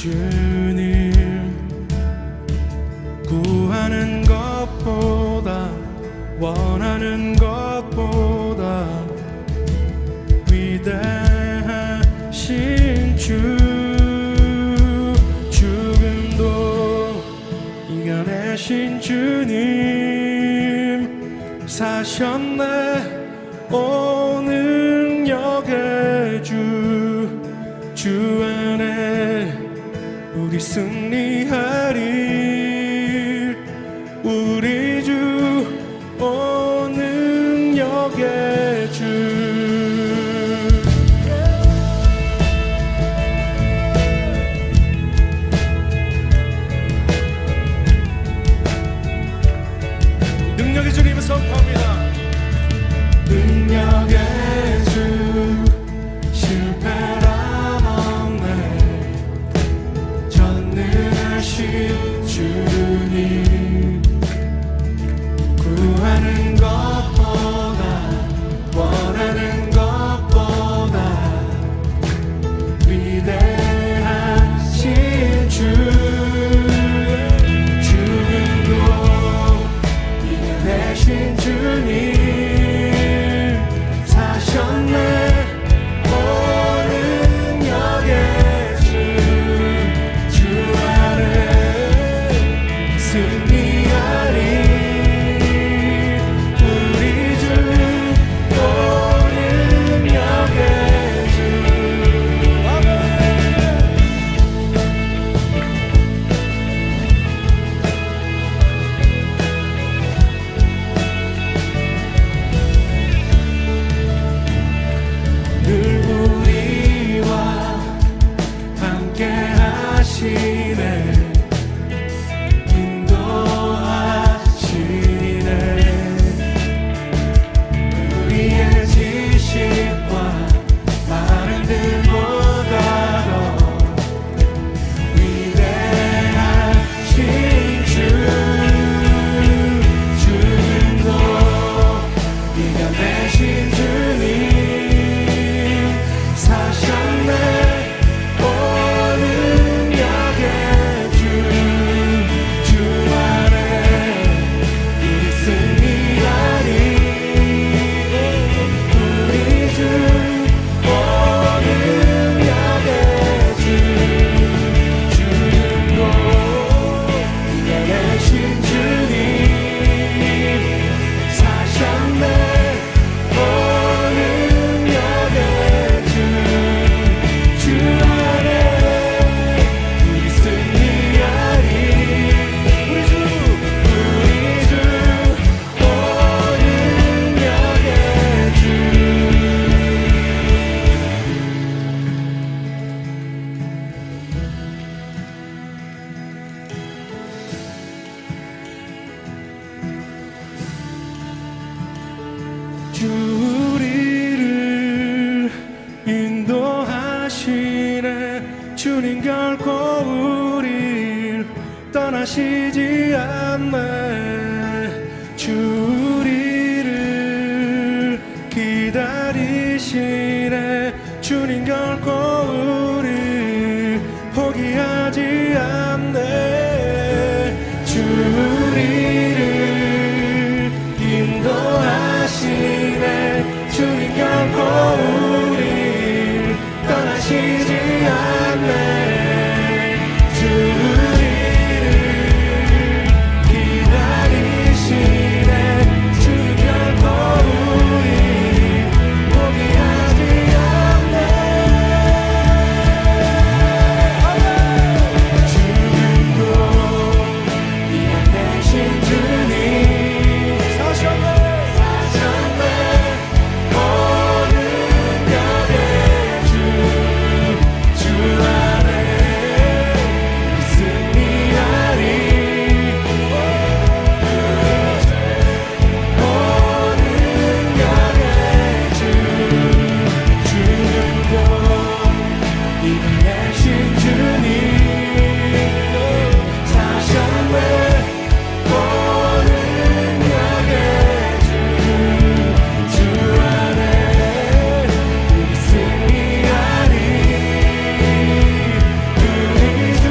주님, 구하는 것보다 원하는 것보다 위대하신 주, 죽음도 이겨내신 주님, 사셨네 오 능력의 주, 주 안에 우리 승리하리. 우리 주 오 능력의 주. 능력의 주님을 선포합니다. 능력의 주, 실패란 없네. 전능하신 주님, 구하는 것보다 원하는 것보다 위대하신 주, 죽음도 이겨내신 주님, 사셨네 오 능력의 주, 주 안에 승리하리. 우리 주 오 능력의 주. 아멘. 늘 우리와 함께 하시네, 인도하시네. 우리의 지식과 마음들보다도 위대하신 주, 주님도 이겨내신 주님, 사셨네 오 능력의 주, 주 안에 우리 승리하리. 우리 주 오 능력의 주, 주님도 이겨내신 주님, 사셨네 오 능력의 주, 주 안에 우리 승리하리. 우리 주 오 능력의 주. 주 우리를 인도하시네. 주님 결코 우릴 떠나시지 않네. 주 우리를 기다리시네. 주님 결코 우릴 포기하지 않네. 주 우리를 인도하시네. 주님 결코 우릴 떠나시지 않네. 주 우리를 기다리시네. 주님 결코 우릴 포기하지 않네. 주님도 이겨내신 주님, 사셨네 오 능력의 주, 주 안에 승리하리. 오 능력의 주, 주님도 이겨내신 주님, 사셨네 오 능력의 주, 주 안에 우리 승리하리. 우리 주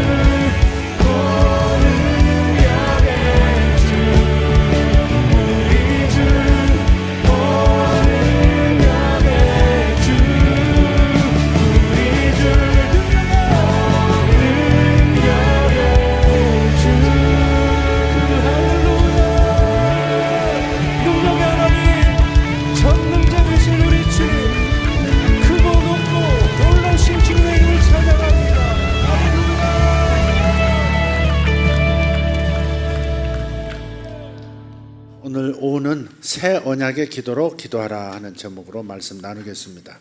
새 언약의 기도로 기도하라 하는 제목으로 말씀 나누겠습니다.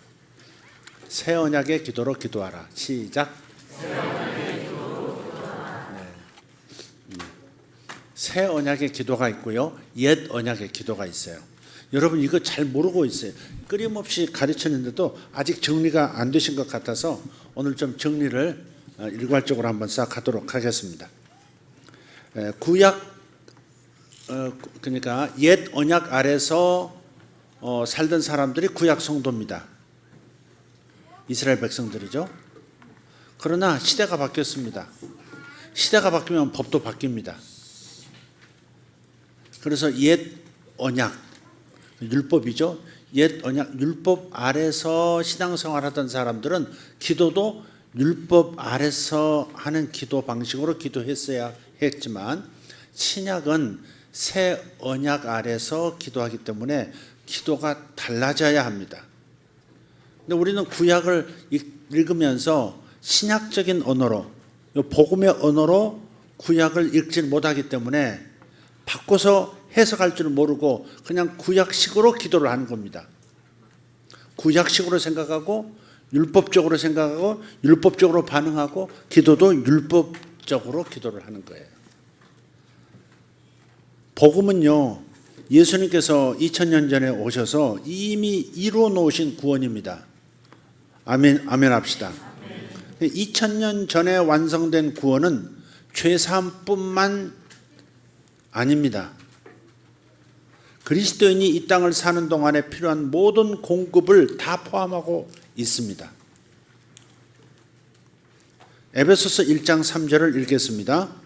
새 언약의 기도로 기도하라. 시작. 새 언약의 기도가 있고요, 옛 언약의 기도가 있어요. 여러분 이거 잘 모르고 있어요. 끊임없이 가르치는데도 아직 정리가 안 되신 것 같아서 오늘 좀 정리를 일괄적으로 한번 싹 하도록 하겠습니다. 구약, 그러니까 옛 언약 아래서 살던 사람들이 구약 성도입니다. 이스라엘 백성들이죠. 그러나 시대가 바뀌었습니다. 시대가 바뀌면 법도 바뀝니다. 그래서 옛 언약, 율법이죠. 옛 언약, 율법 아래서 신앙생활하던 사람들은 기도도 율법 아래서 하는 기도 방식으로 기도했어야 했지만, 신약은 새 언약 아래서 기도하기 때문에 기도가 달라져야 합니다. 근데 우리는 구약을 읽으면서 신약적인 언어로, 복음의 언어로 구약을 읽지 못하기 때문에 바꿔서 해석할 줄 모르고 그냥 구약식으로 기도를 하는 겁니다. 구약식으로 생각하고 율법적으로 생각하고 율법적으로 반응하고 기도도 율법적으로 기도를 하는 거예요. 복음은요, 예수님께서 2000년 전에 오셔서 이미 이루어 놓으신 구원입니다. 아멘, 아멘 합시다. 2000년 전에 완성된 구원은 죄사함뿐만 아닙니다. 그리스도인이 이 땅을 사는 동안에 필요한 모든 공급을 다 포함하고 있습니다. 에베소서 1장 3절을 읽겠습니다.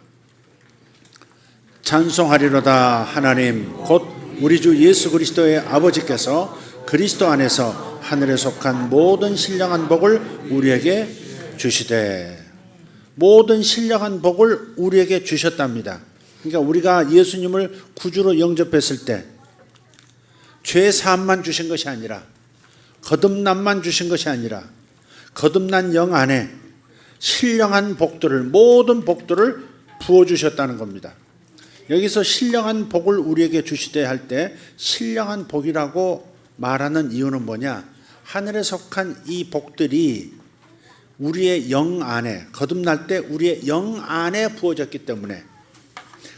찬송하리로다 하나님 곧 우리 주 예수 그리스도의 아버지께서 그리스도 안에서 하늘에 속한 모든 신령한 복을 우리에게 주시되, 모든 신령한 복을 우리에게 주셨답니다. 그러니까 우리가 예수님을 구주로 영접했을 때 죄 사함만 주신 것이 아니라, 거듭남만 주신 것이 아니라, 거듭난 영 안에 신령한 복들을, 모든 복들을 부어주셨다는 겁니다. 여기서 신령한 복을 우리에게 주시되 할 때 신령한 복이라고 말하는 이유는 뭐냐? 하늘에 속한 이 복들이 우리의 영 안에, 거듭날 때 우리의 영 안에 부어졌기 때문에,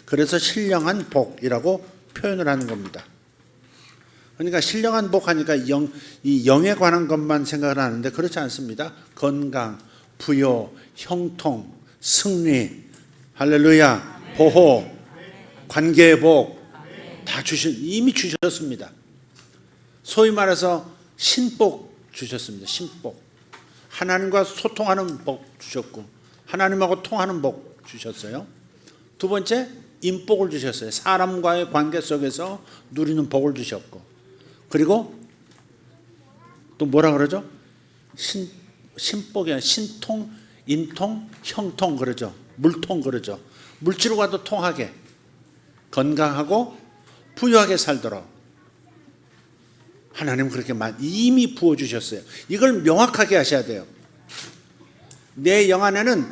그래서 신령한 복이라고 표현을 하는 겁니다. 그러니까 신령한 복 하니까 이 영에 관한 것만 생각을 하는데 그렇지 않습니다. 건강, 부요, 형통, 승리, 할렐루야, 보호, 관계의 복 다 이미 주셨습니다. 소위 말해서 신복 주셨습니다. 신복. 하나님과 소통하는 복 주셨고, 하나님하고 통하는 복 주셨어요. 두 번째, 인복을 주셨어요. 사람과의 관계 속에서 누리는 복을 주셨고, 그리고 또 뭐라 그러죠? 신복이 아니라 신통, 인통, 형통 그러죠. 물통 그러죠. 물질과도 통하게, 건강하고 부유하게 살도록 하나님은 그렇게 이미 부어주셨어요. 이걸 명확하게 하셔야 돼요. 내 영 안에는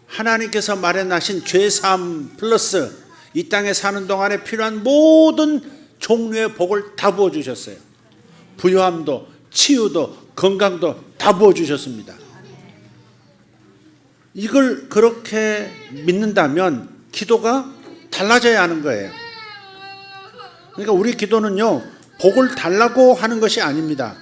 하나님께서 마련하신 죄사함 플러스 이 땅에 사는 동안에 필요한 모든 종류의 복을 다 부어주셨어요. 부유함도, 치유도, 건강도 다 부어주셨습니다. 이걸 그렇게 믿는다면 기도가 달라져야 하는 거예요. 그러니까 우리 기도는요, 복을 달라고 하는 것이 아닙니다.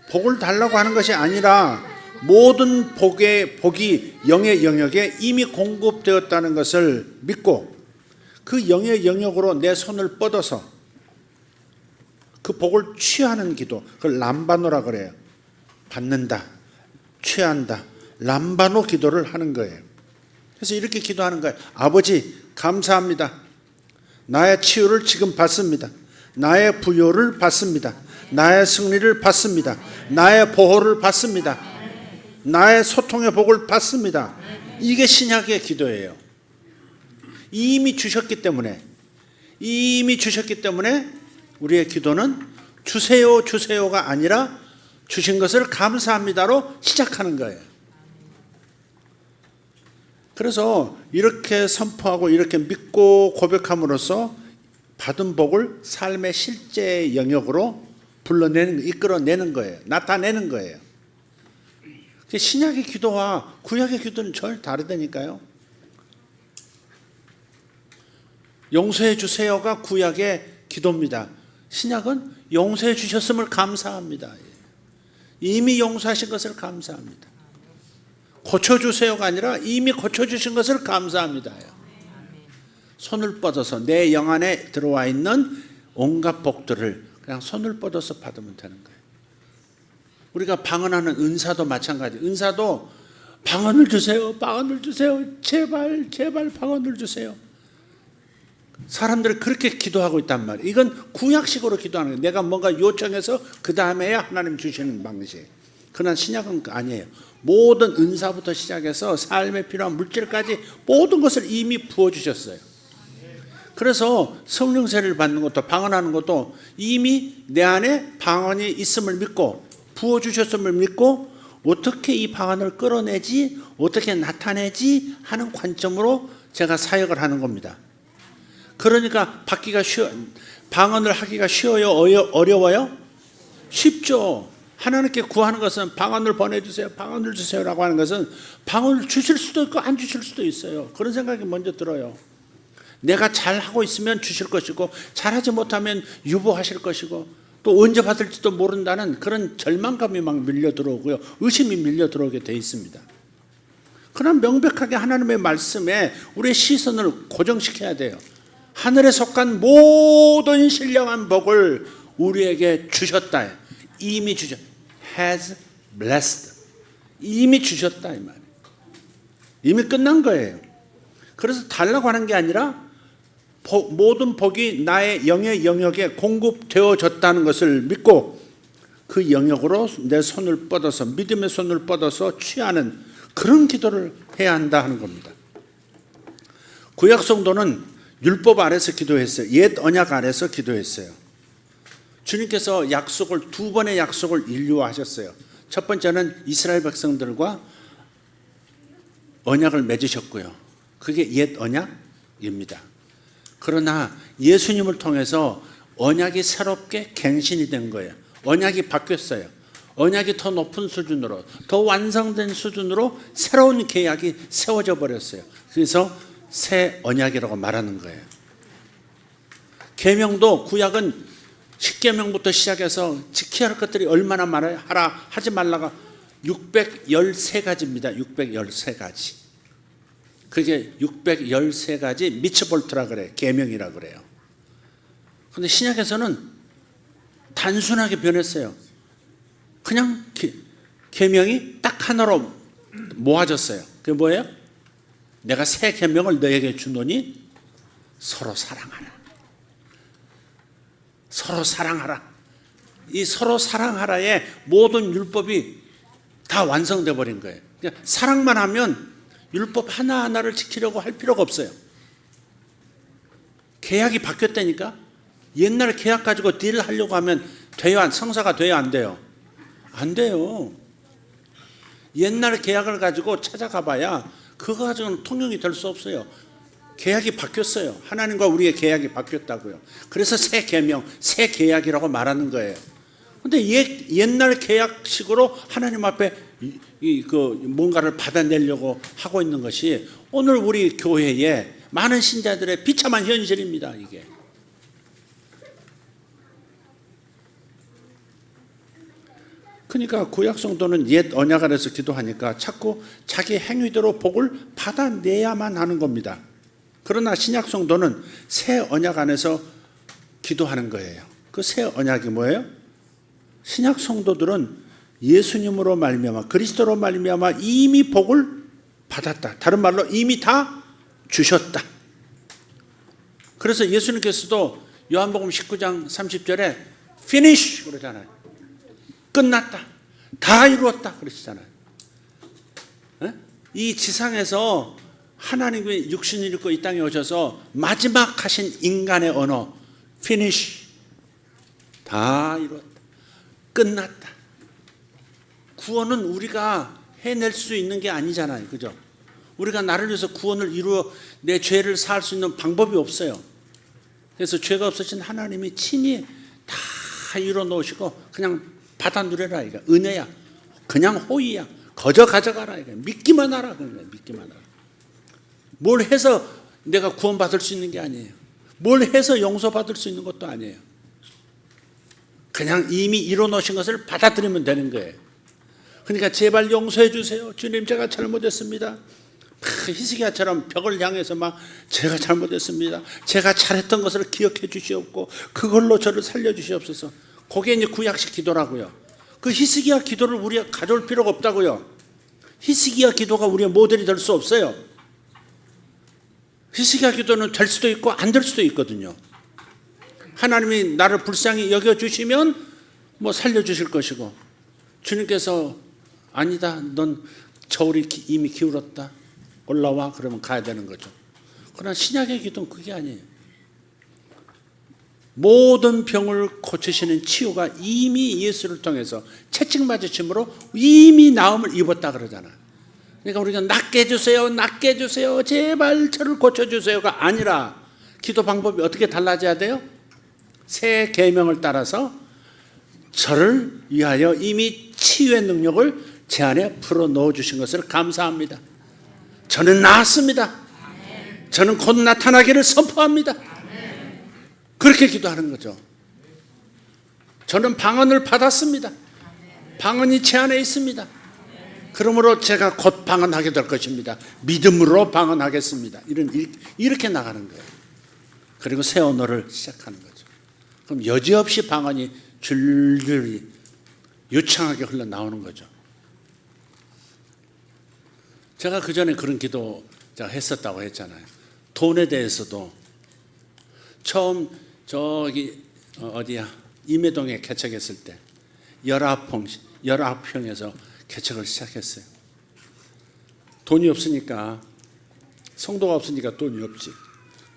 복을 달라고 하는 것이 아니라 모든 복이 영의 영역에 이미 공급되었다는 것을 믿고 그 영의 영역으로 내 손을 뻗어서 그 복을 취하는 기도, 그걸 람바노라 그래요. 받는다, 취한다, 람바노 기도를 하는 거예요. 그래서 이렇게 기도하는 거예요. 아버지 감사합니다. 나의 치유를 지금 받습니다. 나의 부요를 받습니다. 나의 승리를 받습니다. 나의 보호를 받습니다. 나의 소통의 복을 받습니다. 이게 신약의 기도예요. 이미 주셨기 때문에 우리의 기도는 주세요 주세요가 아니라 주신 것을 감사합니다로 시작하는 거예요. 그래서 이렇게 선포하고 이렇게 믿고 고백함으로써 받은 복을 삶의 실제 영역으로 이끌어내는 거예요. 나타내는 거예요. 신약의 기도와 구약의 기도는 전혀 다르다니까요. 용서해 주세요가 구약의 기도입니다. 신약은 용서해 주셨음을 감사합니다. 이미 용서하신 것을 감사합니다. 고쳐주세요가 아니라 이미 고쳐주신 것을 감사합니다. 손을 뻗어서 내 영 안에 들어와 있는 온갖 복들을 그냥 손을 뻗어서 받으면 되는 거예요. 우리가 방언하는 은사도 마찬가지. 은사도 방언을 주세요. 방언을 주세요. 제발 방언을 주세요. 사람들이 그렇게 기도하고 있단 말이에요. 이건 구약식으로 기도하는 거예요. 내가 뭔가 요청해서 그 다음에야 하나님 주시는 방식. 그러나 신약은 아니에요. 모든 은사부터 시작해서 삶에 필요한 물질까지 모든 것을 이미 부어주셨어요. 그래서 성령 세례를 받는 것도 방언하는 것도 이미 내 안에 방언이 있음을 믿고 부어주셨음을 믿고 어떻게 이 방언을 끌어내지 어떻게 나타내지 하는 관점으로 제가 사역을 하는 겁니다. 그러니까 방언을 하기가 쉬워요? 어려워요? 쉽죠. 하나님께 구하는 것은 방언을 보내주세요. 방언을 주세요라고 하는 것은 방언을 주실 수도 있고 안 주실 수도 있어요. 그런 생각이 먼저 들어요. 내가 잘하고 있으면 주실 것이고 잘하지 못하면 유보하실 것이고 또 언제 받을지도 모른다는 그런 절망감이 막 밀려 들어오고요. 의심이 밀려 들어오게 돼 있습니다. 그러나 명백하게 하나님의 말씀에 우리의 시선을 고정시켜야 돼요. 하늘에 속한 모든 신령한 복을 우리에게 주셨다. 이미 주셨다. has blessed. 이미 주셨다 이 말이에요. 이미 끝난 거예요. 그래서 달라고 하는 게 아니라 모든 복이 나의 영의 영역에 공급되어졌다는 것을 믿고 그 영역으로 내 손을 뻗어서 믿음의 손을 뻗어서 취하는 그런 기도를 해야 한다 하는 겁니다. 구약 성도는 율법 아래서 기도했어요. 옛 언약 아래서 기도했어요. 주님께서 약속을 두 번의 약속을 인류화하셨어요. 첫 번째는 이스라엘 백성들과 언약을 맺으셨고요. 그게 옛 언약입니다. 그러나 예수님을 통해서 언약이 새롭게 갱신이 된 거예요. 언약이 바뀌었어요. 언약이 더 높은 수준으로 더 완성된 수준으로 새로운 계약이 세워져 버렸어요. 그래서 새 언약이라고 말하는 거예요. 계명도 구약은 10계명부터 시작해서 지켜야 할 것들이 얼마나 많아요. 하지 말라가 613가지입니다. 613가지. 그게 613가지 미츠볼트라 그래요. 계명이라 그래요. 그런데 신약에서는 단순하게 변했어요. 그냥 계명이 딱 하나로 모아졌어요. 그게 뭐예요? 내가 새 계명을 너에게 주노니 서로 사랑하라. 서로 사랑하라. 이 서로 사랑하라의 모든 율법이 다 완성돼 버린 거예요. 그러니까 사랑만 하면 율법 하나하나를 지키려고 할 필요가 없어요. 계약이 바뀌었다니까. 옛날 계약 가지고 딜을 하려고 하면 돼요? 성사가 돼요? 안 돼요? 안 돼요. 옛날 계약을 가지고 찾아가 봐야 그거 가지고는 통용이 될 수 없어요. 계약이 바뀌었어요. 하나님과 우리의 계약이 바뀌었다고요. 그래서 새 계명, 새 계약이라고 말하는 거예요. 그런데 옛날 계약식으로 하나님 앞에 뭔가를 받아내려고 하고 있는 것이 오늘 우리 교회에 많은 신자들의 비참한 현실입니다. 이게. 그러니까 구약 성도는 옛 언약 아래서 기도하니까 자꾸 자기 행위대로 복을 받아내야만 하는 겁니다. 그러나 신약 성도는 새 언약 안에서 기도하는 거예요. 그 새 언약이 뭐예요? 신약 성도들은 예수님으로 말미암아 그리스도로 말미암아 이미 복을 받았다. 다른 말로 이미 다 주셨다. 그래서 예수님께서도 요한복음 19장 30절에 finish 그러잖아요. 끝났다. 다 이루었다 그러시잖아요. 이 지상에서 하나님이 육신을 입고 이 땅에 오셔서 마지막 하신 인간의 언어 finish. 다 이루었다. 끝났다. 구원은 우리가 해낼 수 있는 게 아니잖아요. 그죠? 우리가 나를 위해서 구원을 이루어 내 죄를 사할 수 있는 방법이 없어요. 그래서 죄가 없으신 하나님이 친히 다 이뤄 놓으시고 그냥 받아 누려라 이거 은혜야. 그냥 호의야. 거저 가져가라 이거 믿기만 하라 그런 거야. 믿기만 하라. 뭘 해서 내가 구원받을 수 있는 게 아니에요. 뭘 해서 용서받을 수 있는 것도 아니에요. 그냥 이미 이뤄 놓으신 것을 받아들이면 되는 거예요. 그러니까 제발 용서해 주세요. 주님 제가 잘못했습니다. 히스기야처럼 벽을 향해서 막 제가 잘못했습니다. 제가 잘했던 것을 기억해 주시옵고 그걸로 저를 살려 주시옵소서. 그게 이제 구약식 기도라고요. 그 히스기야 기도를 우리가 가져올 필요가 없다고요. 히스기야 기도가 우리의 모델이 될 수 없어요. 히스기야 기도는 될 수도 있고 안 될 수도 있거든요. 하나님이 나를 불쌍히 여겨주시면 뭐 살려주실 것이고 주님께서 아니다 넌 저울이 이미 기울었다 올라와 그러면 가야 되는 거죠. 그러나 신약의 기도는 그게 아니에요. 모든 병을 고치시는 치유가 이미 예수를 통해서 채찍 맞으심으로 이미 나음을 입었다 그러잖아요. 그러니까 우리가 낫게 해주세요 낫게 해주세요 제발 저를 고쳐주세요가 아니라 기도 방법이 어떻게 달라져야 돼요? 새 계명을 따라서 저를 위하여 이미 치유의 능력을 제 안에 풀어 넣어주신 것을 감사합니다. 저는 나았습니다. 저는 곧 나타나기를 선포합니다. 그렇게 기도하는 거죠. 저는 방언을 받았습니다. 방언이 제 안에 있습니다. 그러므로 제가 곧 방언하게 될 것입니다. 믿음으로 방언하겠습니다. 이렇게 나가는 거예요. 그리고 새 언어를 시작하는 거죠. 그럼 여지없이 방언이 줄줄이 유창하게 흘러나오는 거죠. 제가 그전에 그런 기도 제가 했었다고 했잖아요. 돈에 대해서도 처음 저기 어디야 임해동에 개척했을 때 19평에서 개척을 시작했어요. 돈이 없으니까 성도가 없으니까 돈이 없지.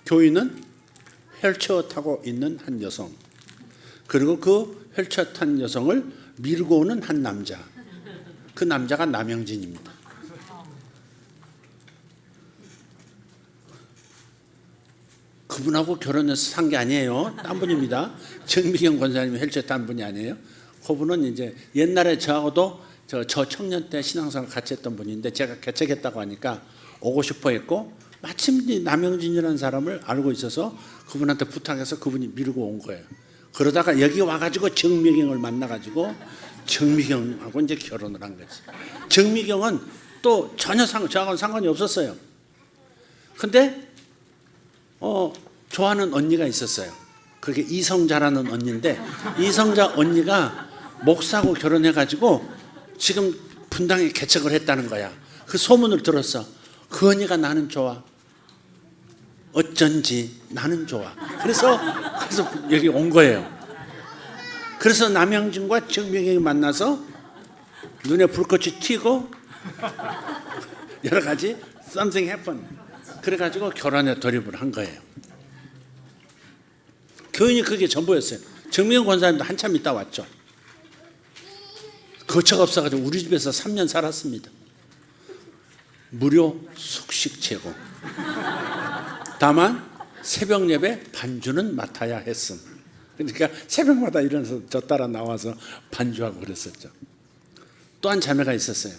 교인은 휠체어 타고 있는 한 여성 그리고 그 휠체어 탄 여성을 밀고 오는 한 남자 그 남자가 남영진입니다. 그분하고 결혼해서 산 게 아니에요. 딴 분입니다. 정미경 권사님이 휠체어 탄 분이 아니에요. 그분은 이제 옛날에 저하고도 저 청년 때 신앙생활 같이 했던 분인데 제가 개척했다고 하니까 오고 싶어 했고 마침 남영진이라는 사람을 알고 있어서 그분한테 부탁해서 그분이 밀고 온 거예요. 그러다가 여기 와가지고 정미경을 만나가지고 정미경하고 이제 결혼을 한 거지. 정미경은 또 전혀 저하고는 상관이 없었어요. 근데 좋아하는 언니가 있었어요. 그게 이성자라는 언니인데 이성자 언니가 목사하고 결혼해가지고 지금 분당에 개척을 했다는 거야. 그 소문을 들었어. 그 언니가 나는 좋아. 어쩐지 나는 좋아. 그래서 여기 온 거예요. 그래서 남영진과 정명이 만나서 눈에 불꽃이 튀고 여러 가지 something happened. 그래가지고 결혼에 돌입을 한 거예요. 교인이 그게 전부였어요. 정명 권사님도 한참 있다 왔죠. 거처가 없어가지고 우리 집에서 3년 살았습니다. 무료 숙식 제공. 다만 새벽 예배 반주는 맡아야 했음. 그러니까 새벽마다 일어나서 저 따라 나와서 반주하고 그랬었죠. 또 한 자매가 있었어요.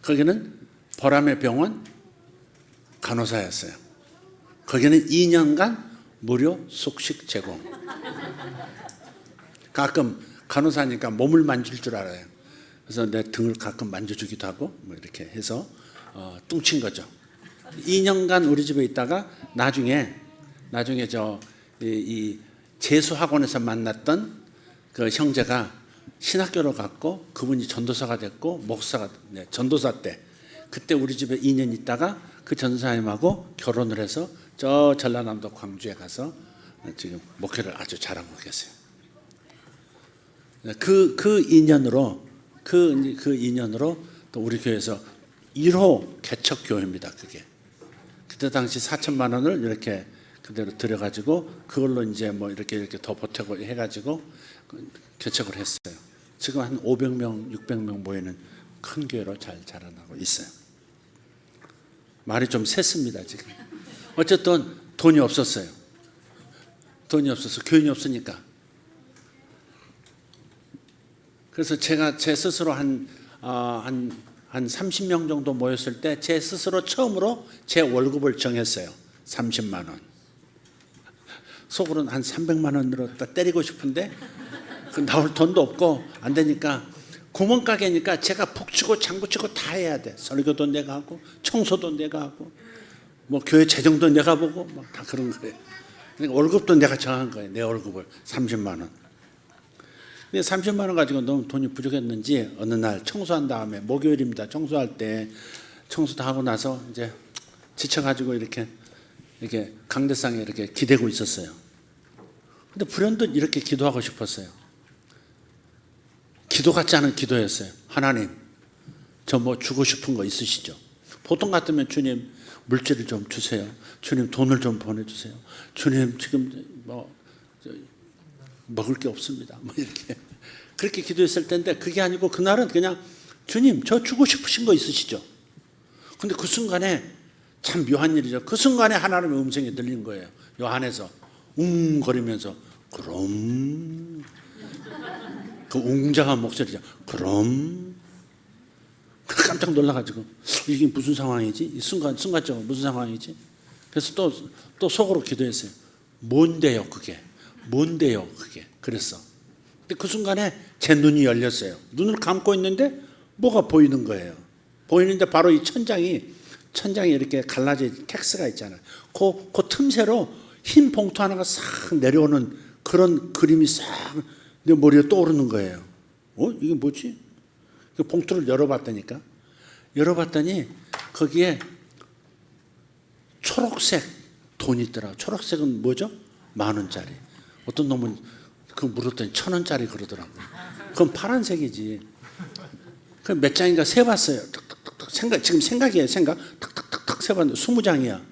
거기는 보람의 병원 간호사였어요. 거기는 2년간 무료 숙식 제공. 가끔 간호사니까 몸을 만질 줄 알아요. 그래서 내 등을 가끔 만져주기도 하고 뭐 이렇게 해서 뚱친 거죠. 2년간 우리 집에 있다가 나중에 이 재수학원에서 만났던 그 형제가 신학교로 갔고 그분이 전도사가 됐고 목사가 전도사 때 그때 우리 집에 2년 있다가 그 전도사님하고 결혼을 해서 저 전라남도 광주에 가서 지금 목회를 아주 잘하고 계세요. 그 인연으로 또 우리 교회에서 1호 개척 교회입니다. 그게 그때 당시 4천만 원을 이렇게 그대로 들여가지고 그걸로 이제 뭐 이렇게 더 보태고 해가지고 개척을 했어요. 지금 한 500명, 600명 모이는 큰 교회로 잘 자라나고 있어요. 말이 좀 셌습니다 지금. 어쨌든 돈이 없었어요. 돈이 없어서 교인이 없으니까. 그래서 제가 제 스스로 한 30명 정도 모였을 때 제 스스로 처음으로 제 월급을 정했어요. 30만 원. 속으로는 한 300만 원으로 때리고 싶은데 그 나올 돈도 없고 안 되니까 구멍가게니까 제가 북치고 장구치고 다 해야 돼. 설교도 내가 하고 청소도 내가 하고 뭐 교회 재정도 내가 보고 막 다 그런 거예요. 그러니까 월급도 내가 정한 거예요. 내 월급을 30만 원. 근데 30만 원 가지고 너무 돈이 부족했는지 어느 날 청소한 다음에 목요일입니다. 청소할 때 청소 다 하고 나서 이제 지쳐가지고 이렇게 강대상에 이렇게 기대고 있었어요. 근데 불현듯 이렇게 기도하고 싶었어요. 기도 같지 않은 기도였어요. 하나님, 저 뭐 주고 싶은 거 있으시죠? 보통 같으면 주님 물질을 좀 주세요. 주님 돈을 좀 보내주세요. 주님 지금 뭐 먹을 게 없습니다. 뭐 이렇게 그렇게 기도했을 텐데 그게 아니고 그날은 그냥 주님 저 주고 싶으신 거 있으시죠? 근데 그 순간에 참 묘한 일이죠. 그 순간에 하나님의 음성이 들린 거예요. 요 안에서 거리면서 그럼 그 웅장한 목소리죠. 그럼 깜짝 놀라가지고 이게 무슨 상황이지? 이 순간적으로 무슨 상황이지? 그래서 또 속으로 기도했어요. 뭔데요 그게? 뭔데요 그게? 그랬어. 근데 그 순간에 제 눈이 열렸어요. 눈을 감고 있는데 뭐가 보이는 거예요. 보이는데 바로 이 천장이 이렇게 갈라진 텍스가 있잖아요. 그 틈새로 흰 봉투 하나가 싹 내려오는 그런 그림이 싹 내 머리에 떠오르는 거예요. 이게 뭐지? 그 봉투를 열어봤더니 거기에 초록색 돈이 있더라고요. 초록색은 뭐죠? 10,000원짜리. 어떤 놈은 그 물었더니 1,000원짜리 그러더라고요. 그건 파란색이지. 그 몇 장인가 세봤어요. 지금 생각이에요. 탁탁탁탁 세봤는데 20장이야.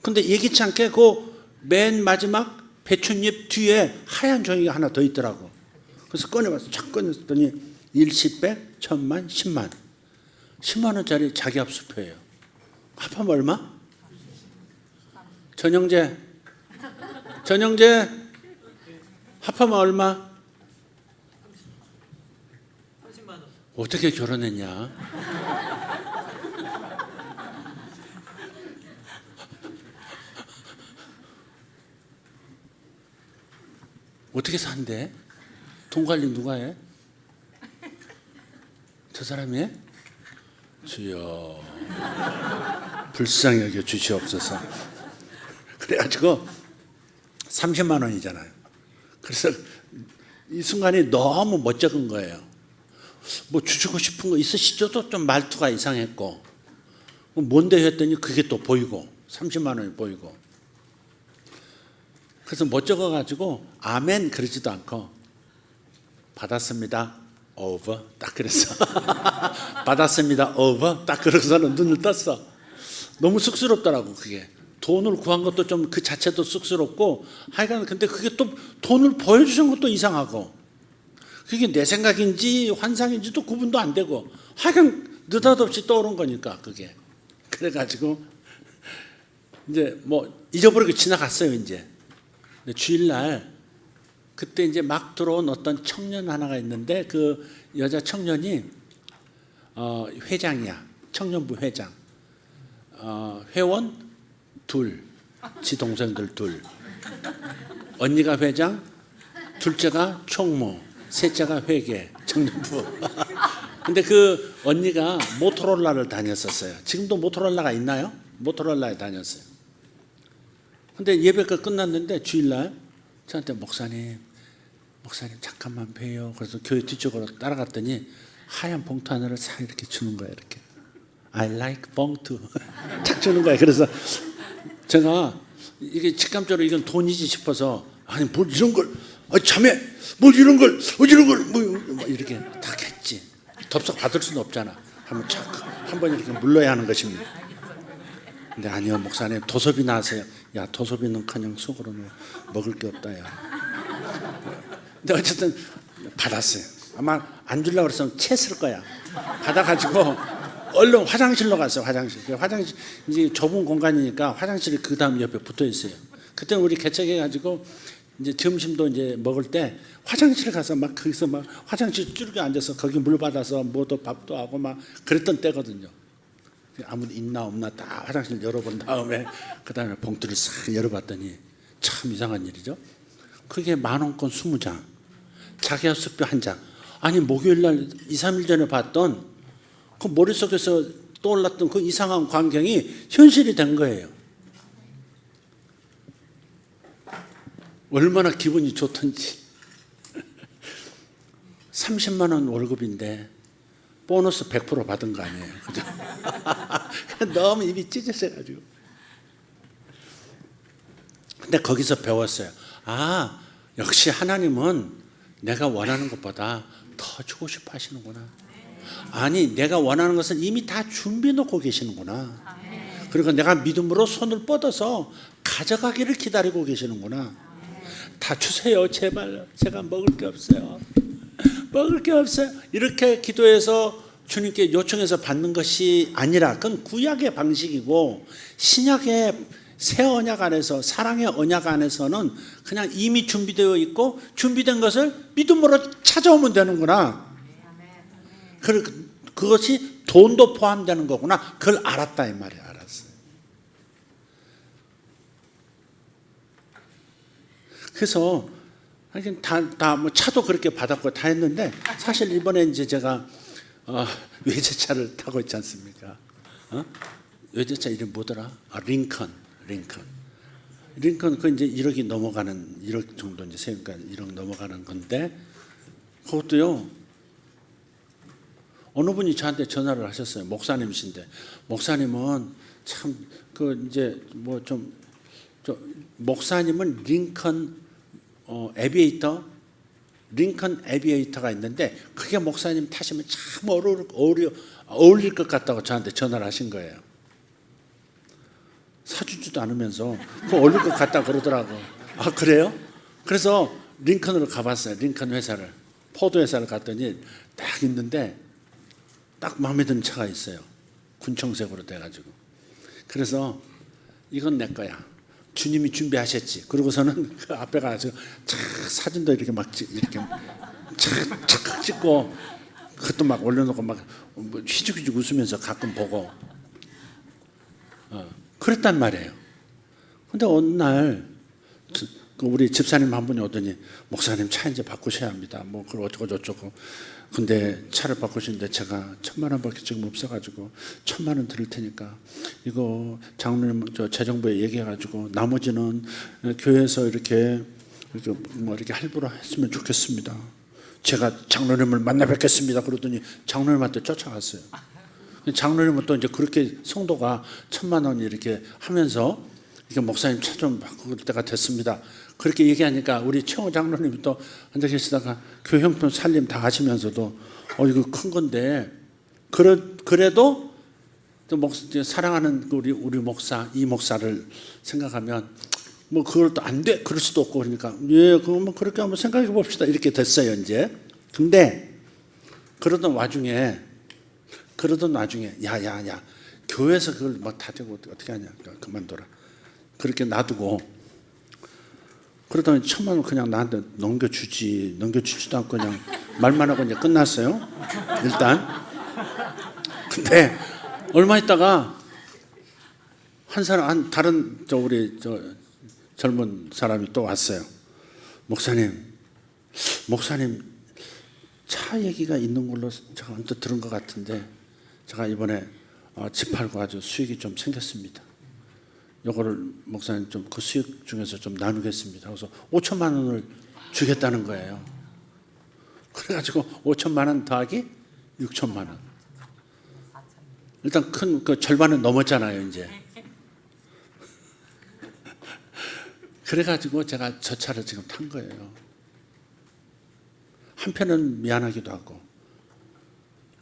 근데 예기치 않게 그 맨 마지막 배춧잎 뒤에 하얀 종이가 하나 더 있더라고. 그래서 꺼내봤어요. 착 꺼냈더니 일시백, 1,000만, 10만. 10만 원짜리 자기 합수표예요. 합하면 얼마? 전영재 합하면 얼마? 30만 원. 어떻게 결혼했냐? 어떻게 산대? 돈 관리 누가 해? 저 사람이 해? 주여 불쌍히 여겨 주시옵소서. 그래가지고 30만 원이잖아요. 그래서 이 순간이 너무 멋쩍은 거예요. 뭐 주시고 싶은 거 있으시죠? 좀 말투가 이상했고 뭔데 했더니 그게 또 보이고 30만 원이 보이고 그래서 멋쩍어가지고 아멘 그러지도 않고 받았습니다. over 딱 그랬어. 받았습니다. over 딱 그러고서는 눈을 떴어. 너무 쑥스럽더라고. 그게 돈을 구한 것도 좀 그 자체도 쑥스럽고 하여간 근데 그게 또 돈을 보여주신 것도 이상하고 그게 내 생각인지 환상인지도 구분도 안 되고 하여간 느닷없이 떠오른 거니까 그게 그래가지고 이제 뭐 잊어버리고 지나갔어요. 이제 근데 주일날 그때 이제 막 들어온 어떤 청년 하나가 있는데 그 여자 청년이 회장이야. 청년부 회장. 회원 둘, 지 동생들 둘. 언니가 회장, 둘째가 총무, 셋째가 회계, 청년부. 근데 그 언니가 모토로라를 다녔었어요. 지금도 모토로라가 있나요? 모토로라에 다녔어요. 근데 예배가 끝났는데 주일날 저한테 목사님 잠깐만 봬요. 그래서 교회 뒤쪽으로 따라갔더니 하얀 봉투 하나를 싹 이렇게 주는 거예요. 이렇게 I like 봉투 착 주는 거예요. 그래서 제가 이게 직감적으로 이건 돈이지 싶어서 아니 뭘 이런 걸 자매 뭘 이런 걸 뭐 이렇게 딱 했지. 덥석 받을 수는 없잖아. 한번 이렇게 물러야 하는 것입니다. 근데 아니요 목사님 도섭이 나세요. 야 도섭이는커녕 속으로는 먹을 게 없다 야. 근데 어쨌든 받았어요. 아마 안 주려고 그랬으면 채쓸 거야. 받아가지고 얼른 화장실로 갔어요. 화장실 이제 좁은 공간이니까 화장실이 그 다음 옆에 붙어 있어요. 그때 우리 개척해가지고 이제 점심도 이제 먹을 때 화장실 가서 막 거기서 막 화장실 쭈르게 앉아서 거기 물 받아서 뭐도 밥도 하고 막 그랬던 때거든요. 아무도 있나 없나 다 화장실 열어본 다음에 그 다음에 봉투를 싹 열어봤더니 참 이상한 일이죠. 그게 10,000원권 20장, 자기야수표 1장. 아니 목요일 날 2, 3일 전에 봤던 그 머릿속에서 떠올랐던 그 이상한 광경이 현실이 된 거예요. 얼마나 기분이 좋던지. 30만 원 월급인데 보너스 100% 받은 거 아니에요. 그죠? 너무 입이 찢어져가지고. 근데 거기서 배웠어요. 아, 역시 하나님은 내가 원하는 것보다 더 주고 싶어 하시는구나. 아니, 내가 원하는 것은 이미 다 준비해 놓고 계시는구나. 그리고 내가 믿음으로 손을 뻗어서 가져가기를 기다리고 계시는구나. 다 주세요, 제발. 제가 먹을 게 없어요. 먹을 게 없어요. 이렇게 기도해서 주님께 요청해서 받는 것이 아니라 그건 구약의 방식이고, 신약의 새 언약 안에서, 사랑의 언약 안에서는 그냥 이미 준비되어 있고 준비된 것을 믿음으로 찾아오면 되는구나. 그것이 돈도 포함되는 거구나. 그걸 알았다 이 말이에요. 알았어요. 그래서 하긴 다 뭐 차도 그렇게 받았고 다 했는데, 사실 이번에 이제 제가 외제차를 타고 있지 않습니까? 외제차 이름 뭐더라? 링컨 그 이제 1억이 넘어가는, 1억 정도 이제 세니까 1억 넘어가는 건데, 그것도요, 어느 분이 저한테 전화를 하셨어요. 목사님이신데, 목사님은 참 그 이제 뭐 좀 목사님은 링컨 에비에이터가 있는데 그게 목사님 타시면 참 어울릴 것 같다고 저한테 전화를 하신 거예요. 사주지도 않으면서 그거 어울릴 것 같다 그러더라고. 아, 그래요? 그래서 링컨으로 가봤어요. 링컨 회사를, 포드 회사를 갔더니 딱 있는데 딱 마음에 드는 차가 있어요. 군청색으로 돼가지고. 그래서 이건 내 거야. 주님이 준비하셨지. 그러고서는 그 앞에 가서 사진도 이렇게 막 이렇게 착 찍고, 그것도 막 올려놓고 막 휘죽휘죽 웃으면서 가끔 보고 그랬단 말이에요. 근데 어느 날 우리 집사님 한 분이 오더니, 목사님 차 이제 바꾸셔야 합니다. 뭐 그걸 어쩌고 저쩌고. 근데 차를 바꾸시는데 제가 1,000,000원밖에 지금 없어가지고 1,000,000원 드릴 테니까 이거 장로님 재정부에 얘기해가지고 나머지는 교회에서 이렇게 뭐 이렇게 할부로 했으면 좋겠습니다. 제가 장로님을 만나 뵙겠습니다. 그러더니 장로님한테 쫓아갔어요. 장로님은 또 이제 그렇게 성도가 1,000,000원 이렇게 하면서 이게 목사님 차 좀 바꿀 때가 됐습니다. 그렇게 얘기하니까 우리 최호 장로님이 또 앉아 계시다가 교회 형편 살림 다 하시면서도 이거 큰 건데, 그래도 사랑하는 우리 목사, 이 목사를 생각하면 뭐 그걸 또 안 돼, 그럴 수도 없고, 그러니까 예, 그러면 그렇게 한번 생각해 봅시다 이렇게 됐어요 이제. 근데 그러던 와중에 야 교회에서 그걸 막 다 되고 어떻게 하냐, 그만둬라. 그렇게 놔두고, 그러더니 1,000,000원 그냥 나한테 넘겨주지도 않고 그냥 말만 하고 이제 끝났어요. 일단. 근데 얼마 있다가 다른 우리 젊은 사람이 또 왔어요. 목사님 차 얘기가 있는 걸로 제가 언뜻 들은 것 같은데, 제가 이번에 집 팔고 아주 수익이 좀 생겼습니다. 요거를 목사님 좀 그 수익 중에서 좀 나누겠습니다. 그래서 5,000,000 원을 주겠다는 거예요. 그래가지고 5,000,000 원 더하기 6,000,000 원. 일단 큰 그 절반은 넘었잖아요 이제. 그래가지고 제가 저 차를 지금 탄 거예요. 한편은 미안하기도 하고,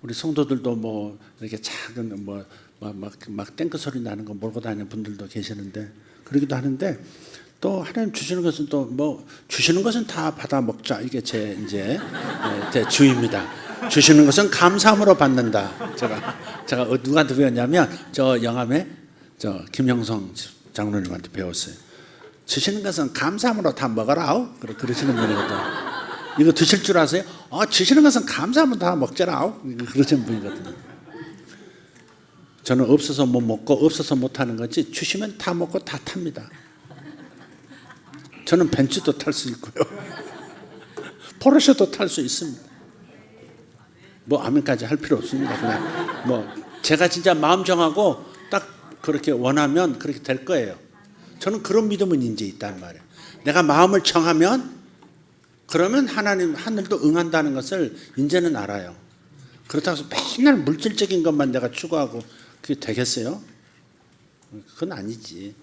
우리 성도들도 뭐 이렇게 작은 막 탱크 소리 나는 거 몰고 다니는 분들도 계시는데, 그러기도 하는데, 또 하나님 주시는 것은 또 뭐 주시는 것은 다 받아 먹자, 이게 제 주의입니다. 주시는 것은 감사함으로 받는다. 제가 누구한테 배웠냐면 저 영암의 김영성 장로님한테 배웠어요. 주시는 것은 감사함으로 다 먹어라. 그러시는 분이거든. 이거 드실 줄 아세요? 주시는 것은 감사함으로 다 먹자라. 그러시는 분이거든요. 저는 없어서 못 먹고 없어서 못 하는 거지 주시면 다 먹고 다 탑니다. 저는 벤츠도 탈 수 있고요. 포르쉐도 탈 수 있습니다. 뭐 아멘까지 할 필요 없습니다. 그냥 뭐 제가 진짜 마음 정하고 딱 그렇게 원하면 그렇게 될 거예요. 저는 그런 믿음은 이제 있단 말이에요. 내가 마음을 정하면 그러면 하나님 하늘도 응한다는 것을 이제는 알아요. 그렇다고 해서 맨날 물질적인 것만 내가 추구하고 그게 되겠어요? 그건 아니지.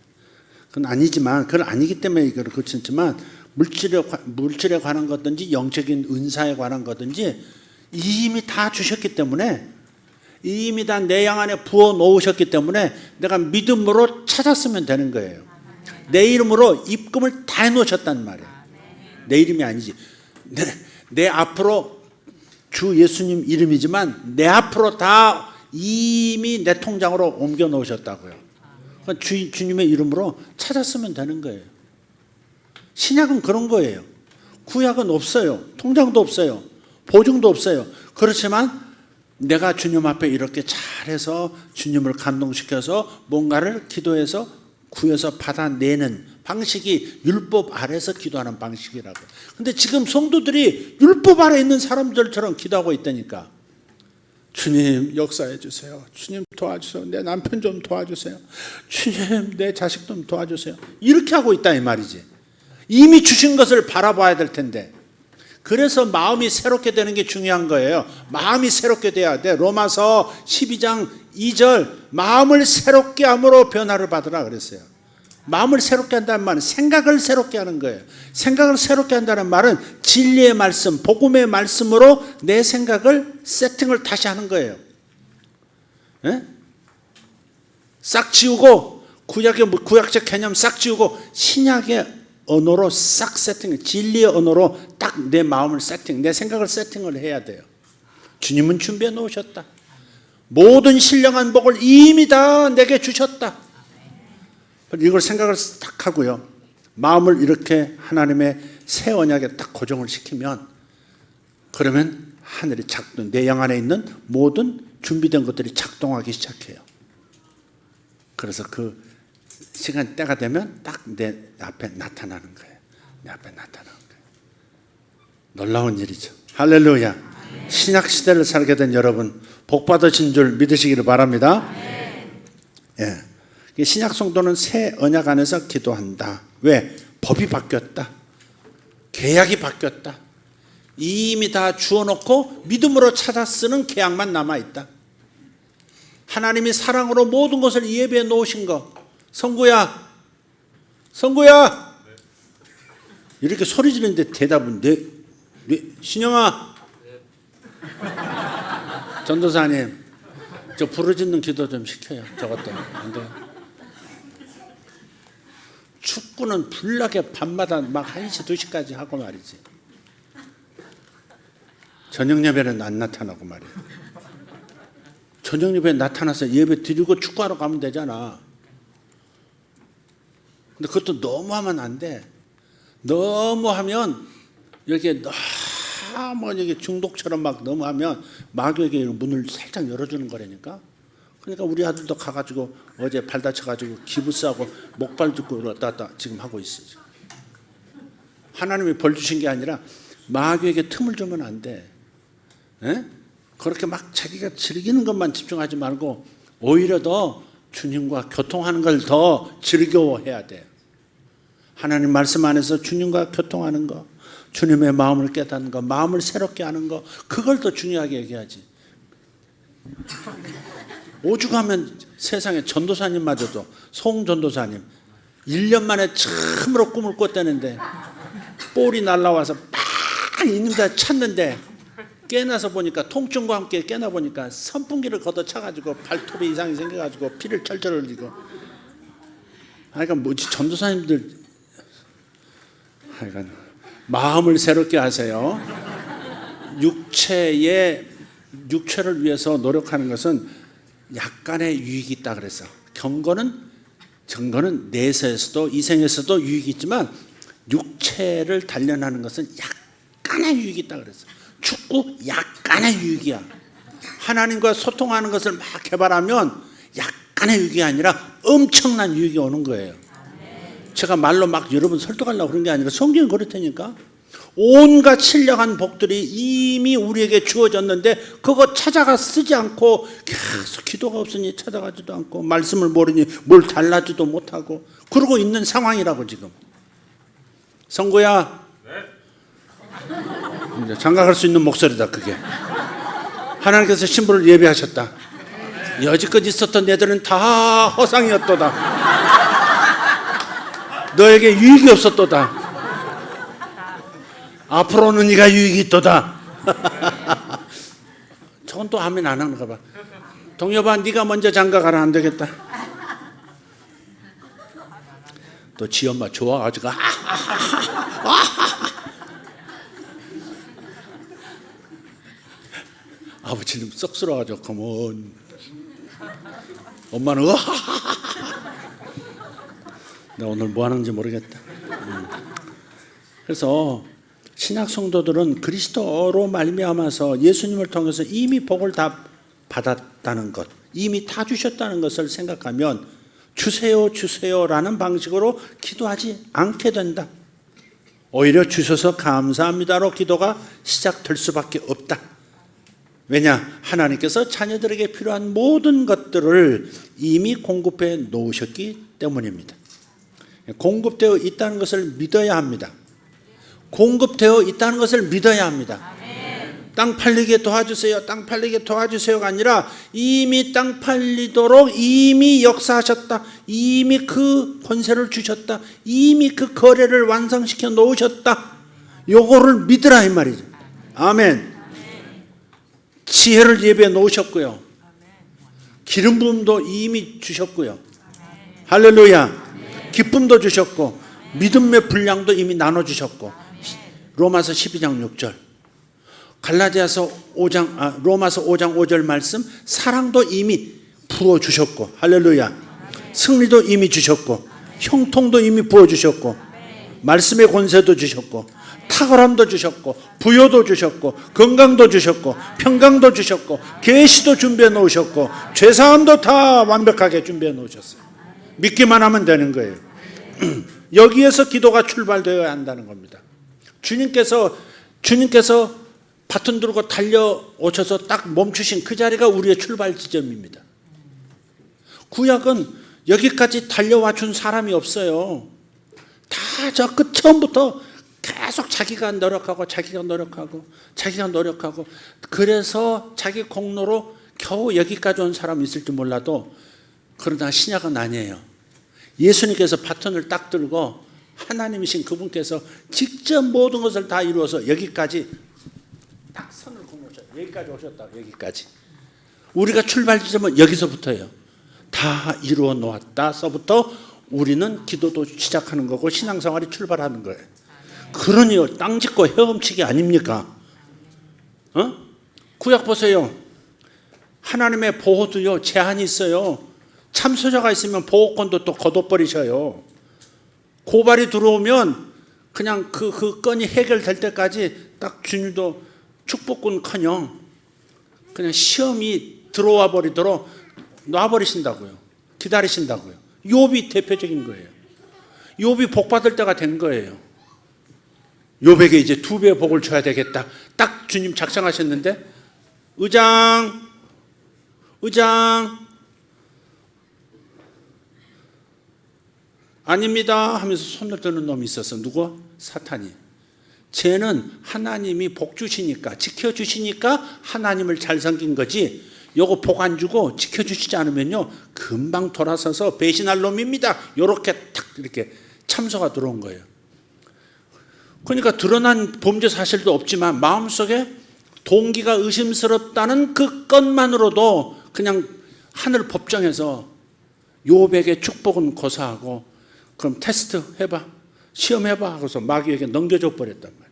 그건 아니지만 그건 아니기 때문에 이걸 그렇지만 물질에 관한 것든지 영적인 은사에 관한 것든지 이미 다 주셨기 때문에 이미 다 내 양 안에 부어 놓으셨기 때문에 내가 믿음으로 찾았으면 되는 거예요. 내 이름으로 입금을 다 해놓으셨단 말이에요. 내 이름이 아니지. 내 앞으로 주 예수님 이름이지만 내 앞으로 다 이미 내 통장으로 옮겨 놓으셨다고요. 그러니까 주님의 이름으로 찾았으면 되는 거예요. 신약은 그런 거예요. 구약은 없어요. 통장도 없어요. 보증도 없어요. 그렇지만 내가 주님 앞에 이렇게 잘해서 주님을 감동시켜서 뭔가를 기도해서 구해서 받아내는 방식이 율법 아래서 기도하는 방식이라고. 근데 지금 성도들이 율법 아래 있는 사람들처럼 기도하고 있다니까. 주님 역사해 주세요. 주님 도와주세요. 내 남편 좀 도와주세요. 주님 내 자식 좀 도와주세요. 이렇게 하고 있다 이 말이지. 이미 주신 것을 바라봐야 될 텐데. 그래서 마음이 새롭게 되는 게 중요한 거예요. 마음이 새롭게 돼야 돼. 로마서 12장 2절 마음을 새롭게 함으로 변화를 받으라 그랬어요. 마음을 새롭게 한다는 말은 생각을 새롭게 하는 거예요. 생각을 새롭게 한다는 말은 진리의 말씀, 복음의 말씀으로 내 생각을 세팅을 다시 하는 거예요. 예? 싹 지우고 구약적 개념 싹 지우고 신약의 언어로 싹 세팅, 진리의 언어로 딱 내 마음을 세팅, 내 생각을 세팅을 해야 돼요. 주님은 준비해 놓으셨다. 모든 신령한 복을 이미 다 내게 주셨다. 이걸 생각을 딱 하고요. 마음을 이렇게 하나님의 새 언약에 딱 고정을 시키면 그러면 하늘이 작동, 내 영 안에 있는 모든 준비된 것들이 작동하기 시작해요. 그래서 그 시간 때가 되면 딱 내 앞에 나타나는 거예요. 내 앞에 나타나는 거예요. 놀라운 일이죠. 할렐루야. 신약 시대를 살게 된 여러분 복 받으신 줄 믿으시기를 바랍니다. 예. 신약 성도는 새 언약 안에서 기도한다. 왜? 법이 바뀌었다. 계약이 바뀌었다. 이미 다 주어놓고 믿음으로 찾아 쓰는 계약만 남아있다. 하나님이 사랑으로 모든 것을 예비해 놓으신 거. 성구야 이렇게 소리 지르는데 대답은 신영아 전도사님 저 부르짖는 기도 좀 시켜요. 저것 때문에 안 돼요. 축구는 불나게 밤마다 막 1시 2시까지 하고 말이지. 저녁 예배는 안 나타나고 말이에요. 저녁 예배에 나타나서 예배 드리고 축구하러 가면 되잖아. 근데 그것도 너무 하면 안 돼. 너무 하면 이렇게 너무 이게 중독처럼 막 너무 하면 마귀에게 문을 살짝 열어주는 거라니까. 그러니까 우리 아들도 가가지고 어제 발 다쳐가지고 기부스하고 목발 짚고 왔다 갔다 지금 하고 있어요. 하나님이 벌 주신 게 아니라 마귀에게 틈을 주면 안 돼. 에? 그렇게 막 자기가 즐기는 것만 집중하지 말고 오히려 더 주님과 교통하는 걸 더 즐거워해야 돼. 하나님 말씀 안에서 주님과 교통하는 거, 주님의 마음을 깨닫는 거, 마음을 새롭게 하는 거, 그걸 더 중요하게 얘기하지. 오죽하면 세상에 전도사님마저도, 송 전도사님 1년 만에 처음으로 꿈을 꿨다는데 볼이 날라와서 막 있는 데 찾는데 깨나서 보니까 통증과 함께 깨나 보니까 선풍기를 걷어차가지고 발톱에 이상이 생겨가지고 피를 철철 흘리고. 그러니까 뭐지 전도사님들 하여간 마음을 새롭게 하세요. 육체를 위해서 노력하는 것은 약간의 유익이 있다 그래서 경건은 증거는 내세에서도 이생에서도 유익이 있지만 육체를 단련하는 것은 약간의 유익이 있다 그랬어요. 축구 약간의 유익이야. 하나님과 소통하는 것을 막 개발하면 약간의 유익이 아니라 엄청난 유익이 오는 거예요. 제가 말로 막 여러분 설득하려고 그런 게 아니라 성경이 그렇다니까. 온갖 신령한 복들이 이미 우리에게 주어졌는데 그거 찾아가 쓰지 않고 계속 기도가 없으니 찾아가지도 않고 말씀을 모르니 뭘 달라지도 못하고 그러고 있는 상황이라고 지금. 성구야, 이제 장가갈 수 있는 목소리다 그게. 하나님께서 신부를 예비하셨다. 여지껏 있었던 애들은 다 허상이었도다. 너에게 유익이 없었도다. 앞으로는 네가 유익이 있도다. 저건 또 아멘 안 하는가 봐. 동엽아, 네가 먼저 장가가라. 안 되겠다. 또 지 엄마 좋아가지고 아버지는 썩스러워가지고 그만. 엄마는 나 오늘 뭐 하는지 모르겠다. 그래서 신약 성도들은 그리스도로 말미암아서 예수님을 통해서 이미 복을 다 받았다는 것, 이미 다 주셨다는 것을 생각하면 주세요 주세요라는 방식으로 기도하지 않게 된다. 오히려 주셔서 감사합니다로 기도가 시작될 수밖에 없다. 왜냐? 하나님께서 자녀들에게 필요한 모든 것들을 이미 공급해 놓으셨기 때문입니다. 공급되어 있다는 것을 믿어야 합니다. 공급되어 있다는 것을 믿어야 합니다. 땅 팔리게 도와주세요. 땅 팔리게 도와주세요가 아니라 이미 땅 팔리도록 이미 역사하셨다. 이미 그 권세를 주셨다. 이미 그 거래를 완성시켜 놓으셨다. 요거를 믿으라 이 말이죠. 아멘. 지혜를 예비해 놓으셨고요. 기름 부음도 이미 주셨고요. 할렐루야. 기쁨도 주셨고 믿음의 분량도 이미 나눠주셨고 로마서 12장 6절 갈라디아서 5장 로마서 5장 5절 말씀 사랑도 이미 부어주셨고 할렐루야. 승리도 이미 주셨고 형통도 이미 부어주셨고 말씀의 권세도 주셨고 탁월함도 주셨고 부여도 주셨고 건강도 주셨고 평강도 주셨고 계시도 준비해 놓으셨고 죄사함도 다 완벽하게 준비해 놓으셨어요. 믿기만 하면 되는 거예요. 여기에서 기도가 출발되어야 한다는 겁니다. 주님께서 바톤 들고 달려오셔서 딱 멈추신 그 자리가 우리의 출발 지점입니다. 구약은 여기까지 달려와 준 사람이 없어요. 다 저 끝 처음부터 계속 자기가 노력하고 그래서 자기 공로로 겨우 여기까지 온 사람이 있을지 몰라도 그러나 신약은 아니에요. 예수님께서 바톤을 딱 들고 하나님이신 그분께서 직접 모든 것을 다 이루어서 여기까지 딱 선을 그으셨어요. 여기까지 오셨다. 여기까지. 우리가 출발 지점은 여기서부터예요. 다 이루어 놓았다서부터 우리는 기도도 시작하는 거고 신앙생활이 출발하는 거예요. 그러니요, 땅 짓고 헤엄치기 아닙니까? 구약 보세요. 하나님의 보호도요 제한이 있어요. 참소자가 있으면 보호권도 또 거둬버리셔요. 고발이 들어오면 그냥 그 건이 해결될 때까지 딱 주님도 축복군커녕 그냥 시험이 들어와 버리도록 놔버리신다고요. 기다리신다고요. 욥이 대표적인 거예요. 욥이 복 받을 때가 된 거예요. 욥에게 이제 2배의 복을 줘야 되겠다. 딱 주님 작정하셨는데 의장 아닙니다 하면서 손을 드는 놈이 있었어. 누구? 사탄이. 쟤는 하나님이 복 주시니까 지켜주시니까 하나님을 잘 섬긴 거지 요거 복 안 주고 지켜주시지 않으면요 금방 돌아서서 배신할 놈입니다. 요렇게 탁 이렇게 참소가 들어온 거예요. 그러니까 드러난 범죄 사실도 없지만 마음속에 동기가 의심스럽다는 그 건만으로도 그냥 하늘 법정에서 욥에게 축복은 고사하고 그럼 테스트 해봐, 시험해봐 하고서 마귀에게 넘겨줘 버렸단 말이에요.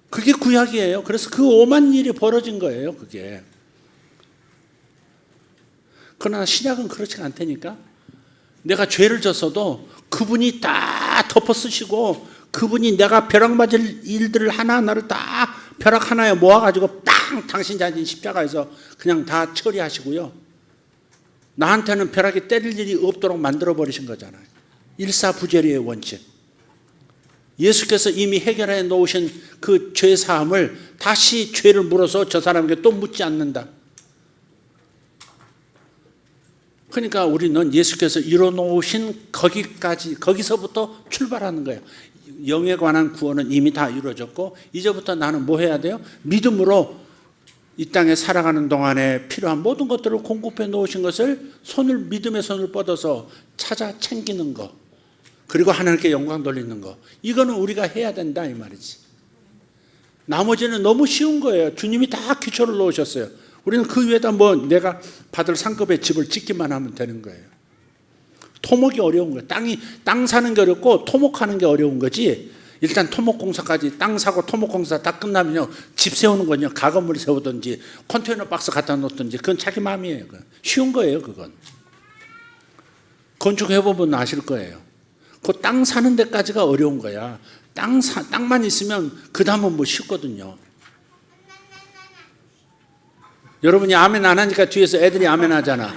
그게 구약이에요. 그래서 그 오만 일이 벌어진 거예요. 그게. 그러나 신약은 그렇지가 않다니까. 내가 죄를 졌어도 그분이 다 덮어 쓰시고 그분이 내가 벼락 맞을 일들을 하나하나를 다 벼락 하나에 모아가지고 땅 당신 자신 십자가에서 그냥 다 처리하시고요. 나한테는 벼락이 때릴 일이 없도록 만들어버리신 거잖아요. 일사부재리의 원칙. 예수께서 이미 해결해 놓으신 그 죄사함을 다시 죄를 물어서 저 사람에게 또 묻지 않는다. 그러니까 우리는 예수께서 이뤄놓으신 거기서부터 출발하는 거예요. 영에 관한 구원은 이미 다 이루어졌고 이제부터 나는 뭐 해야 돼요? 믿음으로 이 땅에 살아가는 동안에 필요한 모든 것들을 공급해 놓으신 것을 믿음의 손을 뻗어서 찾아 챙기는 거, 그리고 하나님께 영광 돌리는 거, 이거는 우리가 해야 된다 이 말이지. 나머지는 너무 쉬운 거예요. 주님이 다 기초를 놓으셨어요. 우리는 그 위에다 뭐 내가 받을 상급의 집을 짓기만 하면 되는 거예요. 토목이 어려운 거예요. 땅 사는 게 어렵고 토목하는 게 어려운 거지. 일단 토목공사까지 땅 사고 토목공사 다 끝나면요, 집 세우는 건요, 가건물 세우든지 컨테이너 박스 갖다 놓든지 그건 자기 마음이에요. 쉬운 거예요. 그건 건축해보면 아실 거예요. 그 땅 사는 데까지가 어려운 거야. 땅만 있으면 그 다음은 뭐 쉽거든요. 여러분이 아멘 안 하니까 뒤에서 애들이 아멘 하잖아.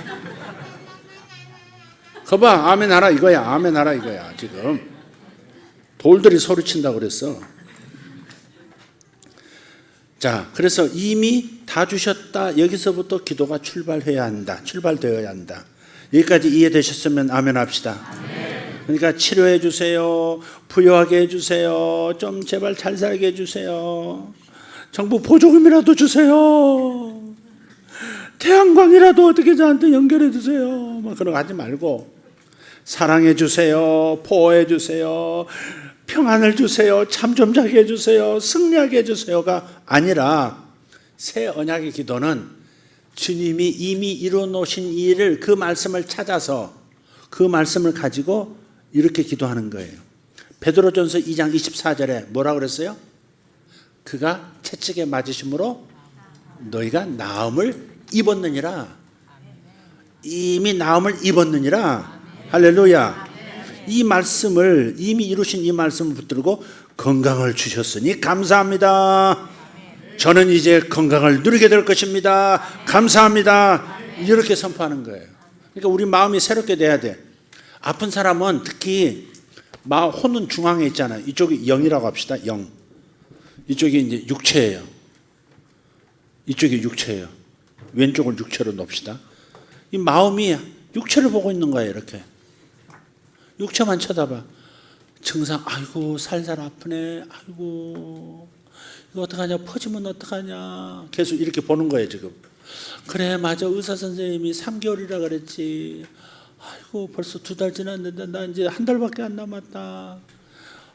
거봐, 아멘 하라 이거야. 아멘 하라 이거야. 지금 돌들이 소리친다고 그랬어. 자, 그래서 이미 다 주셨다. 여기서부터 기도가 출발되어야 한다. 여기까지 이해되셨으면 아멘 합시다. 그러니까 치료해 주세요. 부유하게 해주세요. 좀 제발 잘 살게 해주세요. 정부 보조금이라도 주세요. 태양광이라도 어떻게 저한테 연결해 주세요. 뭐 그런 거 하지 말고 사랑해 주세요. 보호해 주세요. 평안을 주세요. 잠 좀 자게 해주세요. 승리하게 해주세요가 아니라 새 언약의 기도는 주님이 이미 이루어놓으신 일을, 그 말씀을 찾아서 그 말씀을 가지고 이렇게 기도하는 거예요. 베드로전서 2장 24절에 뭐라 그랬어요? 그가 채찍에 맞으심으로 너희가 나음을 입었느니라. 이미 나음을 입었느니라. 할렐루야. 이 말씀을, 이미 이루신 이 말씀을 붙들고 건강을 주셨으니 감사합니다. 저는 이제 건강을 누리게 될 것입니다. 감사합니다. 이렇게 선포하는 거예요. 그러니까 우리 마음이 새롭게 돼야 돼. 아픈 사람은 특히 혼은 중앙에 있잖아요. 이쪽이 영이라고 합시다. 영. 이쪽이 이제 육체예요. 이쪽이 육체예요. 왼쪽을 육체로 놓읍시다. 이 마음이 육체를 보고 있는 거예요. 이렇게 육체만 쳐다봐. 증상, 아이고 살살 아프네. 아이고 이거 어떡하냐. 퍼지면 어떡하냐. 계속 이렇게 보는 거예요. 지금. 그래 맞아. 의사 선생님이 3개월이라 그랬지. 아이고 벌써 2달 지났는데 나 이제 1달밖에 안 남았다.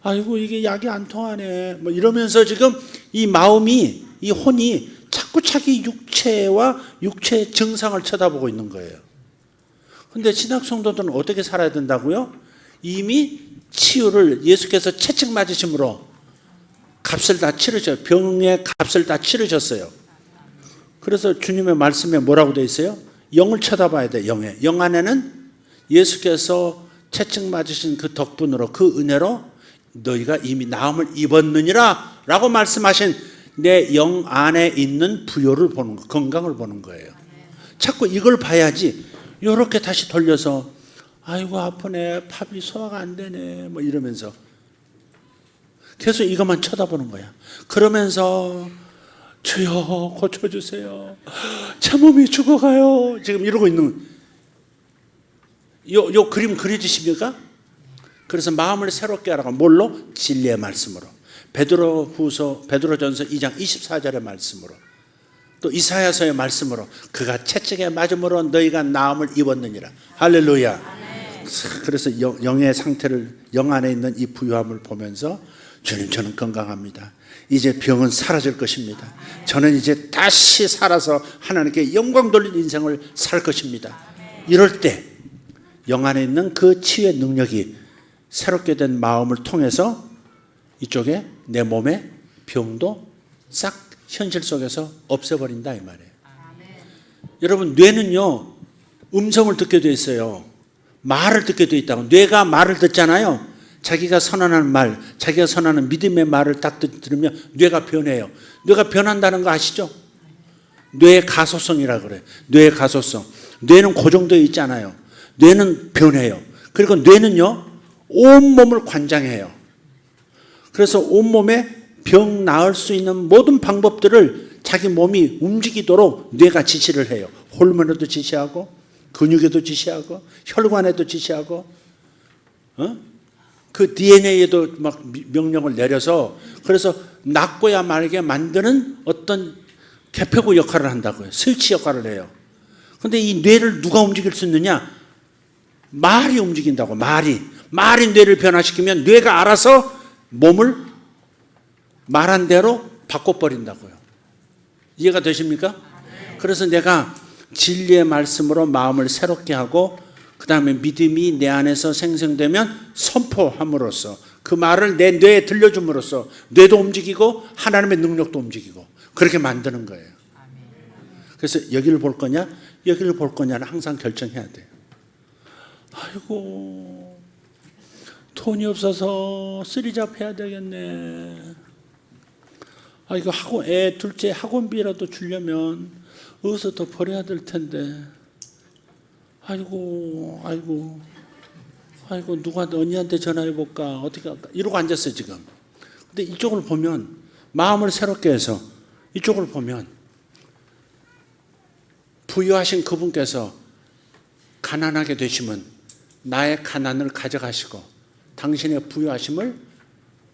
아이고 이게 약이 안 통하네. 뭐 이러면서 지금 이 마음이, 이 혼이 자꾸 자기 육체와 육체의 증상을 쳐다보고 있는 거예요. 근데 신약 성도들은 어떻게 살아야 된다고요? 이미 치유를, 예수께서 채찍 맞으심으로 값을 다 치르셨어요. 병의 값을 다 치르셨어요. 그래서 주님의 말씀에 뭐라고 되어 있어요? 영을 쳐다봐야 돼. 영 안에는 예수께서 채찍 맞으신 그 덕분으로, 그 은혜로 너희가 이미 나음을 입었느니라 라고 말씀하신 내 영 안에 있는 부요를 보는 거, 건강을 보는 거예요. 자꾸 이걸 봐야지. 이렇게 다시 돌려서 아이고 아프네, 밥이 소화가 안 되네 뭐 이러면서 계속 이것만 쳐다보는 거야. 그러면서 주여 고쳐주세요. 제 몸이 죽어가요. 지금 이러고 있는 요 그림 그려지십니까? 그래서 마음을 새롭게 하라고. 뭘로? 진리의 말씀으로. 베드로전서 2장 24절의 말씀으로, 또 이사야서의 말씀으로 그가 채찍에 맞음으로 너희가 나음을 입었느니라. 할렐루야. 그래서 영의 상태를, 영 안에 있는 이 부유함을 보면서 주님 저는 건강합니다. 이제 병은 사라질 것입니다. 저는 이제 다시 살아서 하나님께 영광 돌린 인생을 살 것입니다. 이럴 때 영 안에 있는 그 치유의 능력이 새롭게 된 마음을 통해서 이쪽에 내 몸의 병도 싹 현실 속에서 없애버린다 이 말이에요. 여러분 뇌는요 음성을 듣게 돼 있어요. 말을 듣게 돼 있다고. 뇌가 말을 듣잖아요. 자기가 선언하는 말, 자기가 선언하는 믿음의 말을 딱 들으면 뇌가 변해요. 뇌가 변한다는 거 아시죠? 뇌의 가소성이라 그래요. 뇌의 가소성. 뇌는 고정되어 있지 않아요. 뇌는 변해요. 그리고 뇌는요, 온몸을 관장해요. 그래서 온몸에 병 나을 수 있는 모든 방법들을 자기 몸이 움직이도록 뇌가 지시를 해요. 호르몬에도 지시하고, 근육에도 지시하고, 혈관에도 지시하고, 그 DNA에도 막 명령을 내려서, 그래서 낫고야 말게 만드는 어떤 개폐구 역할을 한다고요. 스위치 역할을 해요. 근데 이 뇌를 누가 움직일 수 있느냐? 말이 움직인다고. 말이 뇌를 변화시키면 뇌가 알아서 몸을 말한 대로 바꿔버린다고요. 이해가 되십니까? 그래서 내가 진리의 말씀으로 마음을 새롭게 하고 그 다음에 믿음이 내 안에서 생성되면 선포함으로써 그 말을 내 뇌에 들려줌으로써 뇌도 움직이고 하나님의 능력도 움직이고 그렇게 만드는 거예요. 그래서 여기를 볼 거냐 여기를 볼 거냐를 항상 결정해야 돼요. 아이고 돈이 없어서 쓰리잡 해야 되겠네. 아 이거 학원 애 둘째 학원비라도 주려면 어디서 더 벌어야 될 텐데. 아이고 누가 언니한테 전화해 볼까 어떻게 할까 이러고 앉았어요 지금. 근데 이쪽을 보면 마음을 새롭게 해서 이쪽을 보면 부유하신 그분께서 가난하게 되시면 나의 가난을 가져가시고 당신의 부유하심을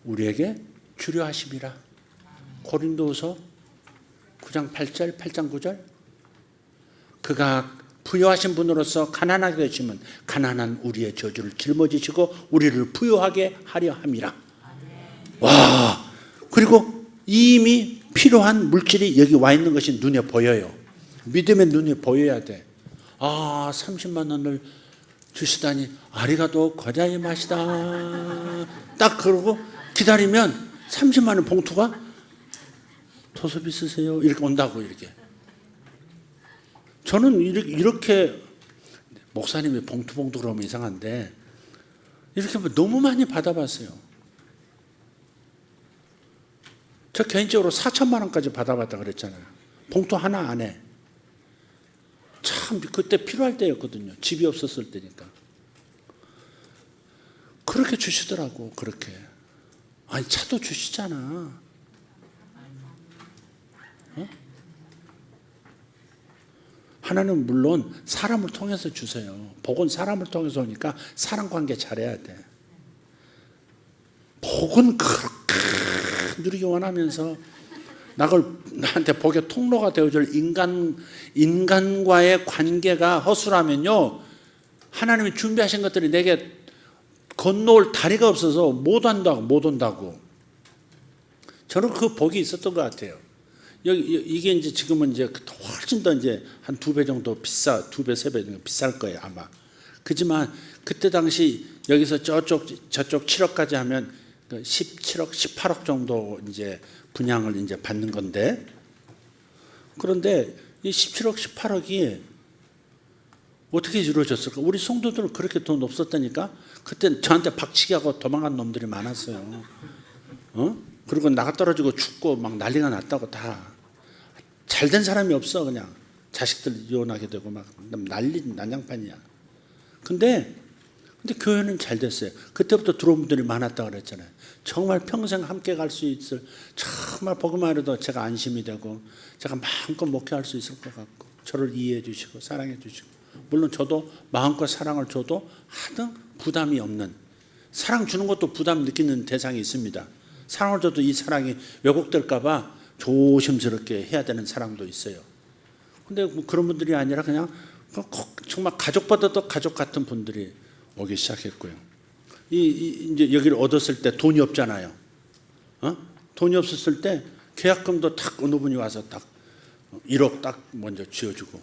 우리에게 주려 하심이라. 고린도후서 9장 8절 8장 9절. 그가 부유하신 분으로서 가난하게 되시면 가난한 우리의 저주를 짊어지시고 우리를 부유하게 하려 함이라. 와, 그리고 이미 필요한 물질이 여기 와 있는 것이 눈에 보여요. 믿음의 눈에 보여야 돼. 아, 30만 원을 주시다니 아리가또 고자이마시다. 딱 그러고 기다리면 30만 원 봉투가 토sob이 쓰세요. 이렇게 온다고 이렇게. 저는 이렇게 목사님이 봉투 그러면 이상한데 이렇게 너무 많이 받아봤어요. 저 개인적으로 4천만 원까지 받아봤다 그랬잖아요. 봉투 하나 안에. 참 그때 필요할 때였거든요. 집이 없었을 때니까. 그렇게 주시더라고. 그렇게. 아니 차도 주시잖아. 하나님은 물론 사람을 통해서 주세요. 복은 사람을 통해서 오니까 사람 관계 잘해야 돼. 복은 그렇게 누리기 원하면서 나한테 복의 통로가 되어줄 인간과의 관계가 허술하면요, 하나님이 준비하신 것들이 내게 건너올 다리가 없어서 못 온다고. 저는 그 복이 있었던 것 같아요. 이게 이제 지금은 이제 훨씬 더 이제 한 2배 정도 비싸, 2배, 3배 정도 비쌀 거예요 아마. 그지만 그때 당시 여기서 저쪽 7억까지 하면 17억, 18억 정도 이제 분양을 이제 받는 건데, 그런데 이 17억, 18억이 어떻게 이루어졌을까? 우리 성도들은 그렇게 돈 없었다니까. 그때 저한테 박치기하고 도망간 놈들이 많았어요. 그리고 나가 떨어지고 죽고 막 난리가 났다고. 다 잘된 사람이 없어. 그냥 자식들 이혼하게 되고 막 난장판이야. 근데 교회는 잘 됐어요. 그때부터 들어온 분들이 많았다고 그랬잖아요. 정말 평생 함께 갈 수 있을, 정말 보기만 해도 제가 안심이 되고 제가 마음껏 목회할 수 있을 것 같고 저를 이해해 주시고 사랑해 주시고, 물론 저도 마음껏 사랑을 줘도 하등 부담이 없는, 사랑 주는 것도 부담 느끼는 대상이 있습니다. 사랑을 줘도 이 사랑이 왜곡될까 봐 조심스럽게 해야 되는 사랑도 있어요. 근데 뭐 그런 분들이 아니라 그냥 정말 가족보다도 가족 같은 분들이 오기 시작했고요. 이제 여기를 얻었을 때 돈이 없잖아요. 돈이 없었을 때 계약금도 딱 어느 분이 와서 딱 1억 딱 먼저 쥐어주고,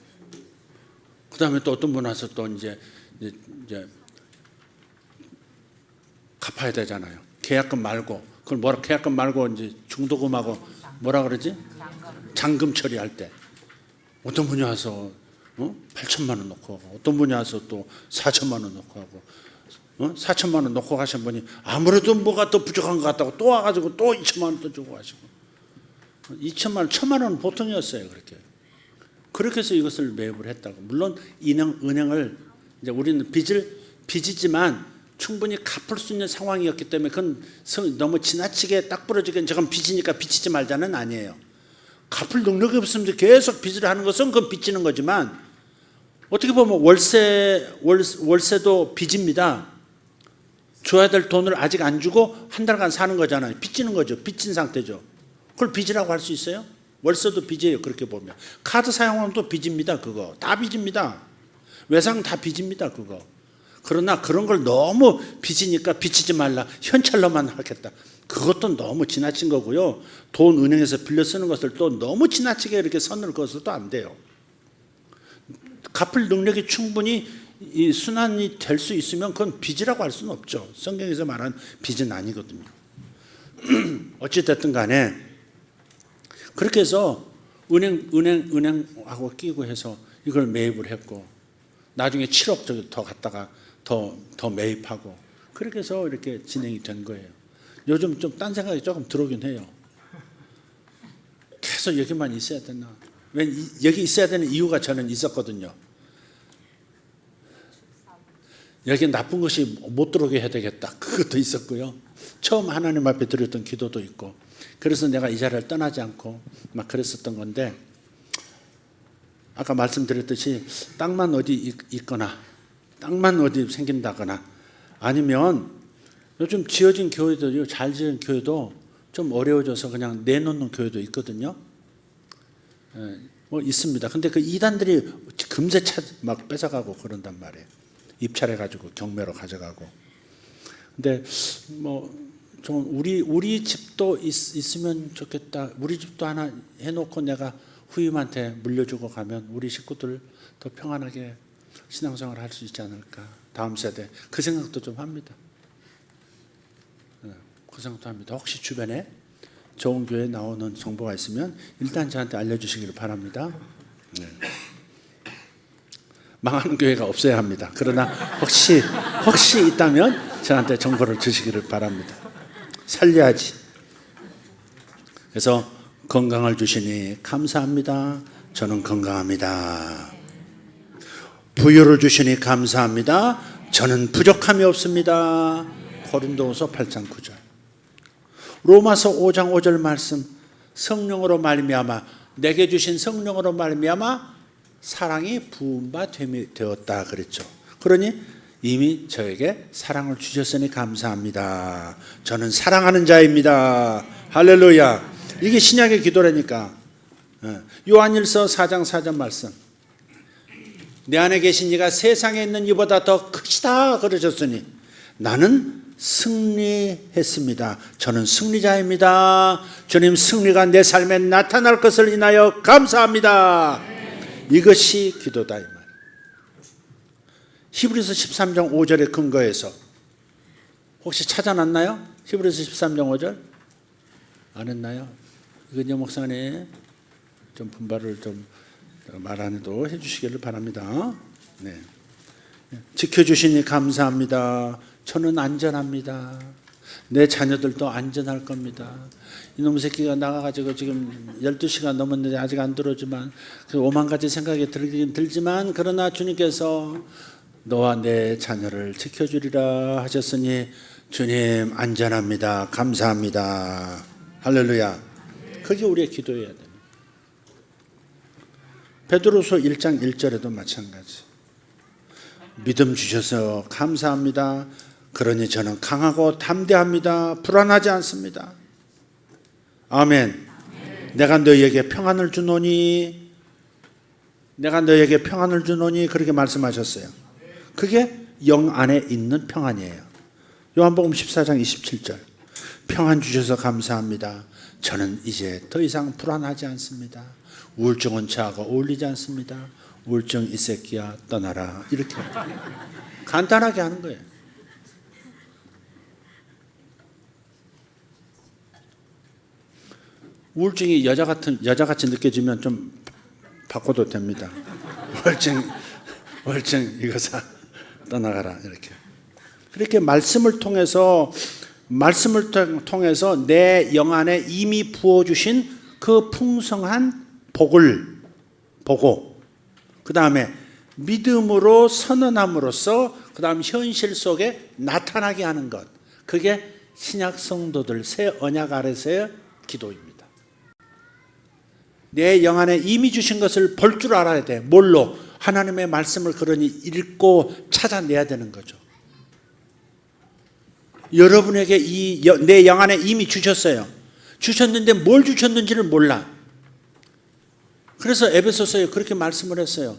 그 다음에 또 어떤 분 와서 또 이제 갚아야 되잖아요. 계약금 말고, 그걸 계약금 말고 이제 중도금하고 뭐라 그러지? 잔금 처리할 때 어떤 분이 와서 8천만 원 놓고 가고, 어떤 분이 와서 또 4천만 원 놓고 가고, 4천만 원 놓고 가신 분이 아무래도 뭐가 더 부족한 것 같다고 또 와가지고 또 2천만 원 또 주고 가시고, 2천만 원, 1천만 원은 보통이었어요. 그렇게 해서 이것을 매입을 했다고. 물론 은행을 이제 우리는 빚이지만 충분히 갚을 수 있는 상황이었기 때문에 그건 너무 지나치게 딱 부러지게 저건 빚이니까 빚지지 말자는 아니에요. 갚을 능력이 없으면 계속 빚을 하는 것은 그건 빚지는 거지만, 어떻게 보면 월세도 빚입니다. 줘야 될 돈을 아직 안 주고 한 달간 사는 거잖아요. 빚지는 거죠. 빚진 상태죠. 그걸 빚이라고 할 수 있어요? 월세도 빚이에요. 그렇게 보면. 카드 사용하면 또 빚입니다. 그거 다 빚입니다. 외상 다 빚입니다. 그거. 그러나 그런 걸 너무 빚이니까 빚지지 말라, 현찰로만 하겠다, 그것도 너무 지나친 거고요. 돈 은행에서 빌려 쓰는 것을 또 너무 지나치게 이렇게 선을 그어서도 안 돼요. 갚을 능력이 충분히 이 순환이 될 수 있으면 그건 빚이라고 할 수는 없죠. 성경에서 말하는 빚은 아니거든요. 어찌됐든 간에 그렇게 해서 은행하고 끼고 해서 이걸 매입을 했고, 나중에 7억 저기 더 갖다가 더 매입하고, 그렇게 해서 이렇게 진행이 된 거예요. 요즘 좀 딴 생각이 조금 들어오긴 해요. 계속 여기만 있어야 되나? 왜 여기 있어야 되는 이유가 저는 있었거든요. 여기 나쁜 것이 못 들어오게 해야 되겠다, 그것도 있었고요. 처음 하나님 앞에 드렸던 기도도 있고, 그래서 내가 이 자리를 떠나지 않고 막 그랬었던 건데, 아까 말씀드렸듯이 땅만 어디 있거나 땅만 어디 생긴다거나, 아니면 요즘 지어진 교회들이요, 잘 지은 교회도 좀 어려워져서 그냥 내놓는 교회도 있거든요. 뭐 있습니다. 근데 그 이단들이 금세 막 뺏어가고 그런단 말이에요. 입찰해가지고 경매로 가져가고. 근데 뭐 좀 우리 집도 있으면 좋겠다. 우리 집도 하나 해놓고 내가 후임한테 물려주고 가면 우리 식구들 더 평안하게 신앙생활을 할 수 있지 않을까. 다음 세대. 그 생각도 좀 합니다. 그 생각도 합니다. 혹시 주변에 좋은 교회 나오는 정보가 있으면 일단 저한테 알려주시기를 바랍니다. 네. 망하는 교회가 없어야 합니다. 그러나 혹시 있다면 저한테 정보를 주시기를 바랍니다. 살려야지. 그래서 건강을 주시니 감사합니다. 저는 건강합니다. 부유를 주시니 감사합니다. 저는 부족함이 없습니다. 고린도후서 8장 9절. 로마서 5장 5절 말씀, 성령으로 말미암아, 내게 주신 성령으로 말미암아 사랑이 부은 바 되었다 그랬죠. 그러니 이미 저에게 사랑을 주셨으니 감사합니다. 저는 사랑하는 자입니다. 할렐루야. 이게 신약의 기도라니까. 요한일서 4장 4절 말씀, 내 안에 계신 이가 세상에 있는 이보다 더 크시다 그러셨으니 나는 승리했습니다. 저는 승리자입니다. 주님 승리가 내 삶에 나타날 것을 인하여 감사합니다. 이것이 기도다 이 말. 히브리서 13장 5절에 근거해서 혹시 찾아놨나요? 히브리서 13장 5절 안 했나요? 이건요 목사님 좀 분발을 좀 말 안 해도 해주시기를 바랍니다. 네. 지켜주시니 감사합니다. 저는 안전합니다. 내 자녀들도 안전할 겁니다. 이놈 새끼가 나가가지고 지금 12시간 넘었는데 아직 안 들어오지만 오만 가지 생각이 들긴 들지만, 그러나 주님께서 너와 내 자녀를 지켜주리라 하셨으니 주님 안전합니다. 감사합니다. 할렐루야. 그게 우리의 기도여야 됩니다. 베드로서 1장 1절에도 마찬가지. 믿음 주셔서 감사합니다. 그러니 저는 강하고 담대합니다. 불안하지 않습니다. 아멘. 내가 너희에게 평안을 주노니, 내가 너희에게 평안을 주노니 그렇게 말씀하셨어요. 그게 영 안에 있는 평안이에요. 요한복음 14장 27절. 평안 주셔서 감사합니다. 저는 이제 더 이상 불안하지 않습니다. 우울증은 저하고 어울리지 않습니다. 우울증 이 새끼야 떠나라. 이렇게 간단하게 하는 거예요. 우울증이 여자같이 느껴지면 좀 바꿔도 됩니다. 월증 이거 사 떠나가라 이렇게. 그렇게 말씀을 통해서 내 영 안에 이미 부어주신 그 풍성한 복을 보고 그 다음에 믿음으로 선언함으로써 그 다음 현실 속에 나타나게 하는 것, 그게 신약 성도들 새 언약 아래서의 기도입니다. 내 영 안에 이미 주신 것을 볼 줄 알아야 돼. 뭘로? 하나님의 말씀을 그러니 읽고 찾아내야 되는 거죠. 여러분에게 내 영 안에 이미 주셨어요. 주셨는데 뭘 주셨는지를 몰라. 그래서 에베소서에 그렇게 말씀을 했어요.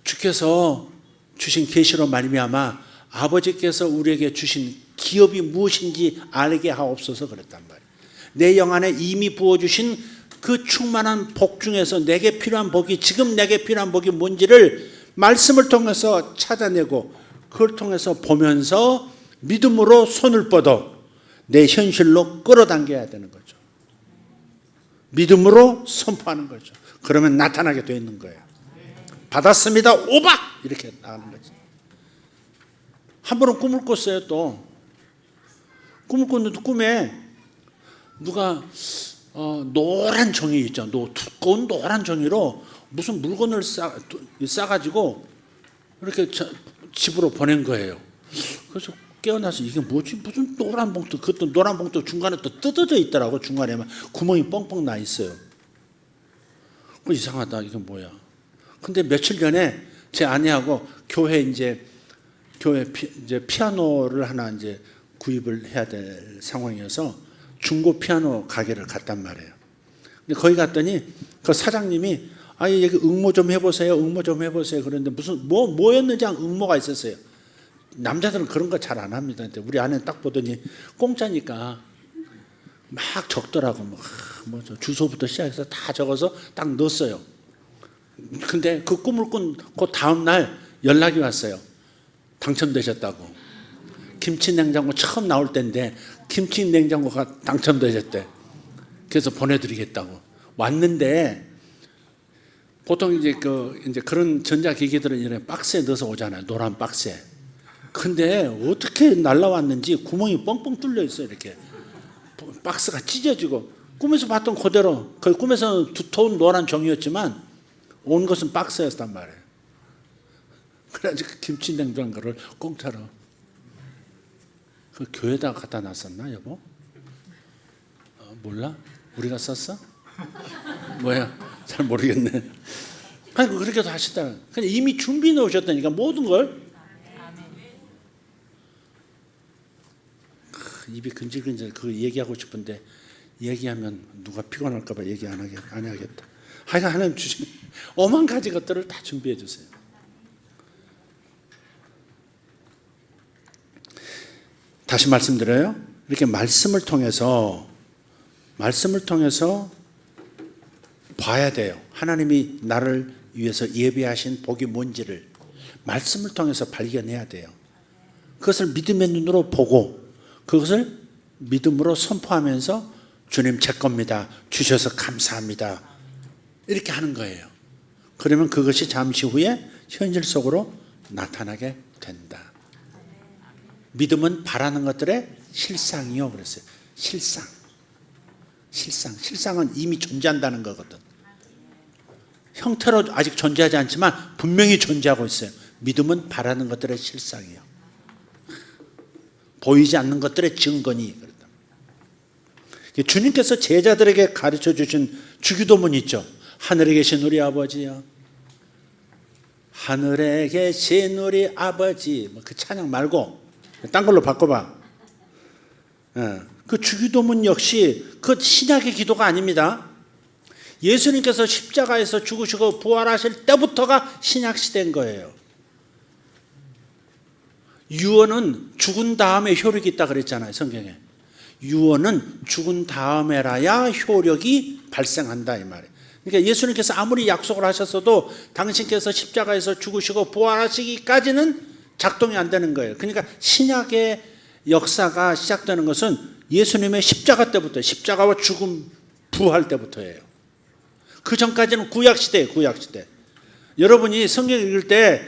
주께서 주신 계시로 말미암아 아버지께서 우리에게 주신 기업이 무엇인지 알게 하옵소서 그랬단 말이에요. 내 영 안에 이미 부어주신 그 충만한 복 중에서 내게 필요한 복이, 지금 내게 필요한 복이 뭔지를 말씀을 통해서 찾아내고 그걸 통해서 보면서 믿음으로 손을 뻗어 내 현실로 끌어당겨야 되는 거죠. 믿음으로 선포하는 거죠. 그러면 나타나게 되어 있는 거예요. 받았습니다. 오박! 이렇게 나가는 거지. 한 번은 꿈을 꿨어요. 또 꿈을 꿨는데 꿈에 누가 노란 종이 있죠. 두꺼운 노란 종이로 무슨 물건을 싸가지고 이렇게 집으로 보낸 거예요. 그래서 깨어나서 이게 뭐지? 무슨 노란 봉투, 그것도 노란 봉투 중간에 또 뜯어져 있더라고. 중간에 막 구멍이 뻥뻥 나 있어요. 그 이상하다. 이게 뭐야? 근데 며칠 전에 제 아내하고 교회 이제 피아노를 하나 이제 구입을 해야 될 상황이어서 중고 피아노 가게를 갔단 말이에요. 근데 거기 갔더니 그 사장님이 여기 응모 좀 해보세요. 응모 좀 해보세요. 그런데 무슨 뭐였는지 응모가 있었어요. 남자들은 그런 거 잘 안 합니다. 근데 우리 아내는 딱 보더니 공짜니까 막 적더라고. 뭐 주소부터 시작해서 다 적어서 딱 넣었어요. 근데 그 꿈을 꾼 그 다음 날 연락이 왔어요. 당첨되셨다고. 김치 냉장고 처음 나올 때인데 김치 냉장고가 당첨되셨대. 그래서 보내드리겠다고. 왔는데 보통 이제 그런 전자기기들은 이런 박스에 넣어서 오잖아요. 노란 박스에. 근데 어떻게 날라왔는지 구멍이 뻥뻥 뚫려 있어요. 이렇게 박스가 찢어지고, 꿈에서 봤던 그대로, 그 꿈에서는 두터운 노란 종이었지만 온 것은 박스였단 말이에요. 그래가지고 김치 냉장고를 공짜로 그 교회에다가 갖다 놨었나 여보? 몰라? 우리가 썼어? 뭐야? 잘 모르겠네. 아니 그렇게도 하시다가 그냥 이미 준비해 놓으셨다니까 모든 걸. 입이 근질근질 그거 얘기하고 싶은데 얘기하면 누가 피곤할까 봐 얘기 안 하겠다. 하여간 하나님 주신 오만 가지 것들을 다 준비해 주세요. 다시 말씀드려요. 이렇게 말씀을 통해서 봐야 돼요. 하나님이 나를 위해서 예비하신 복이 뭔지를 말씀을 통해서 발견해야 돼요. 그것을 믿음의 눈으로 보고 그것을 믿음으로 선포하면서 주님 제 겁니다. 주셔서 감사합니다. 이렇게 하는 거예요. 그러면 그것이 잠시 후에 현실 속으로 나타나게 된다. 믿음은 바라는 것들의 실상이요. 그랬어요. 실상은 이미 존재한다는 거거든. 형태로 아직 존재하지 않지만 분명히 존재하고 있어요. 믿음은 바라는 것들의 실상이요. 보이지 않는 것들의 증거니. 주님께서 제자들에게 가르쳐 주신 주기도문 있죠. 하늘에 계신 우리 아버지요. 하늘에 계신 우리 아버지. 그 찬양 말고 딴 걸로 바꿔봐. 그 주기도문 역시 그 신약의 기도가 아닙니다. 예수님께서 십자가에서 죽으시고 부활하실 때부터가 신약 시대인 거예요. 유언은 죽은 다음에 효력이 있다 그랬잖아요. 성경에. 유언은 죽은 다음에라야 효력이 발생한다 이 말이에요. 그러니까 예수님께서 아무리 약속을 하셨어도 당신께서 십자가에서 죽으시고 부활하시기까지는 작동이 안 되는 거예요. 그러니까 신약의 역사가 시작되는 것은 예수님의 십자가 때부터, 십자가와 죽음 부활 때부터예요. 그 전까지는 구약시대예요. 구약시대. 여러분이 성경 읽을 때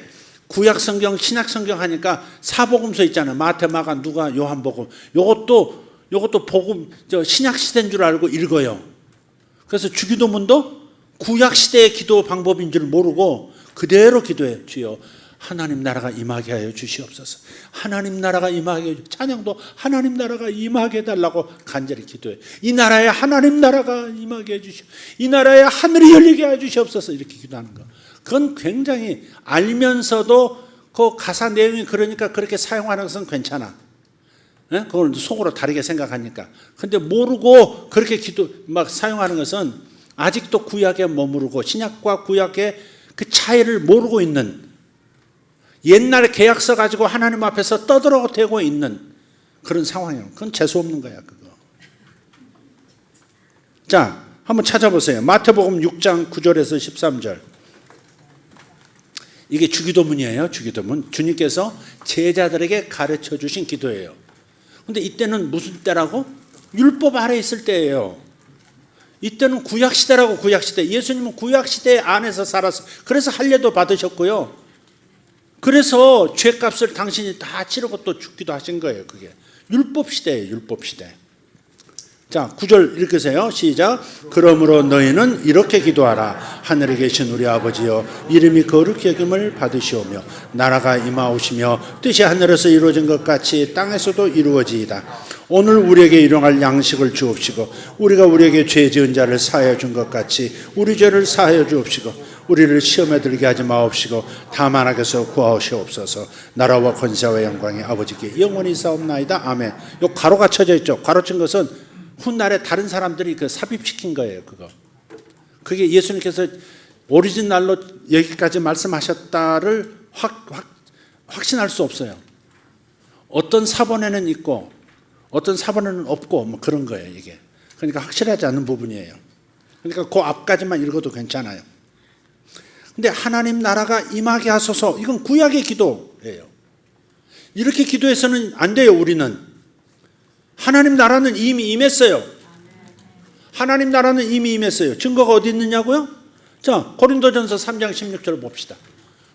구약성경, 신약성경 하니까 사복음서 있잖아요. 마태, 마가, 누가, 요한복음. 요것도 복음, 신약시대인 줄 알고 읽어요. 그래서 주기도문도 구약시대의 기도 방법인 줄 모르고 그대로 기도해요. 주여 하나님 나라가 임하게 하여 주시옵소서. 하나님 나라가 임하게 해주시옵소서. 찬양도 하나님 나라가 임하게 해달라고 간절히 기도해요. 이 나라에 하나님 나라가 임하게 해주시옵소서. 이 나라에 하늘이 열리게 해주시옵소서. 이렇게 기도하는 거. 그건 굉장히 알면서도 그 가사 내용이 그러니까 그렇게 사용하는 것은 괜찮아. 그걸 속으로 다르게 생각하니까. 근데 모르고 그렇게 막 사용하는 것은 아직도 구약에 머무르고 신약과 구약의 그 차이를 모르고 있는, 옛날 계약서 가지고 하나님 앞에서 떠들어대고 있는 그런 상황이에요. 그건 재수없는 거야, 그거. 자, 한번 찾아보세요. 마태복음 6장 9절에서 13절. 이게 주기도문이에요. 주기도문. 주님께서 제자들에게 가르쳐 주신 기도예요. 근데 이때는 무슨 때라고? 율법 아래 있을 때예요. 이때는 구약시대라고. 구약시대. 예수님은 구약시대 안에서 살았어요. 그래서 할례도 받으셨고요. 그래서 죄값을 당신이 다 치르고 또 죽기도 하신 거예요. 그게 율법시대예요. 율법시대. 자, 9절 읽으세요. 시작. 그러므로 너희는 이렇게 기도하라. 하늘에 계신 우리 아버지여, 이름이 거룩히 여김을 받으시오며 나라가 임하오시며 뜻이 하늘에서 이루어진 것 같이 땅에서도 이루어지이다. 오늘 우리에게 일용할 양식을 주옵시고 우리가 우리에게 죄 지은 자를 사하여 준 것 같이 우리 죄를 사하여 주옵시고 우리를 시험에 들게 하지 마옵시고 다만 악에서 구하시옵소서. 나라와 권세와 영광이 아버지께 영원히 있사옵나이다. 아멘. 요 가로가 쳐져 있죠. 가로 친 것은 훗날에 다른 사람들이 그 삽입시킨 거예요. 그게 예수님께서 오리지널로 여기까지 말씀하셨다를 확신할 수 없어요. 어떤 사본에는 있고 어떤 사본에는 없고 뭐 그런 거예요. 이게 그러니까 확실하지 않은 부분이에요. 그러니까 그 앞까지만 읽어도 괜찮아요. 근데 하나님 나라가 임하게 하소서, 이건 구약의 기도예요. 이렇게 기도해서는 안 돼요. 우리는 하나님 나라는 이미 임했어요. 하나님 나라는 이미 임했어요. 증거가 어디 있느냐고요? 자, 고린도전서 3장 16절 봅시다.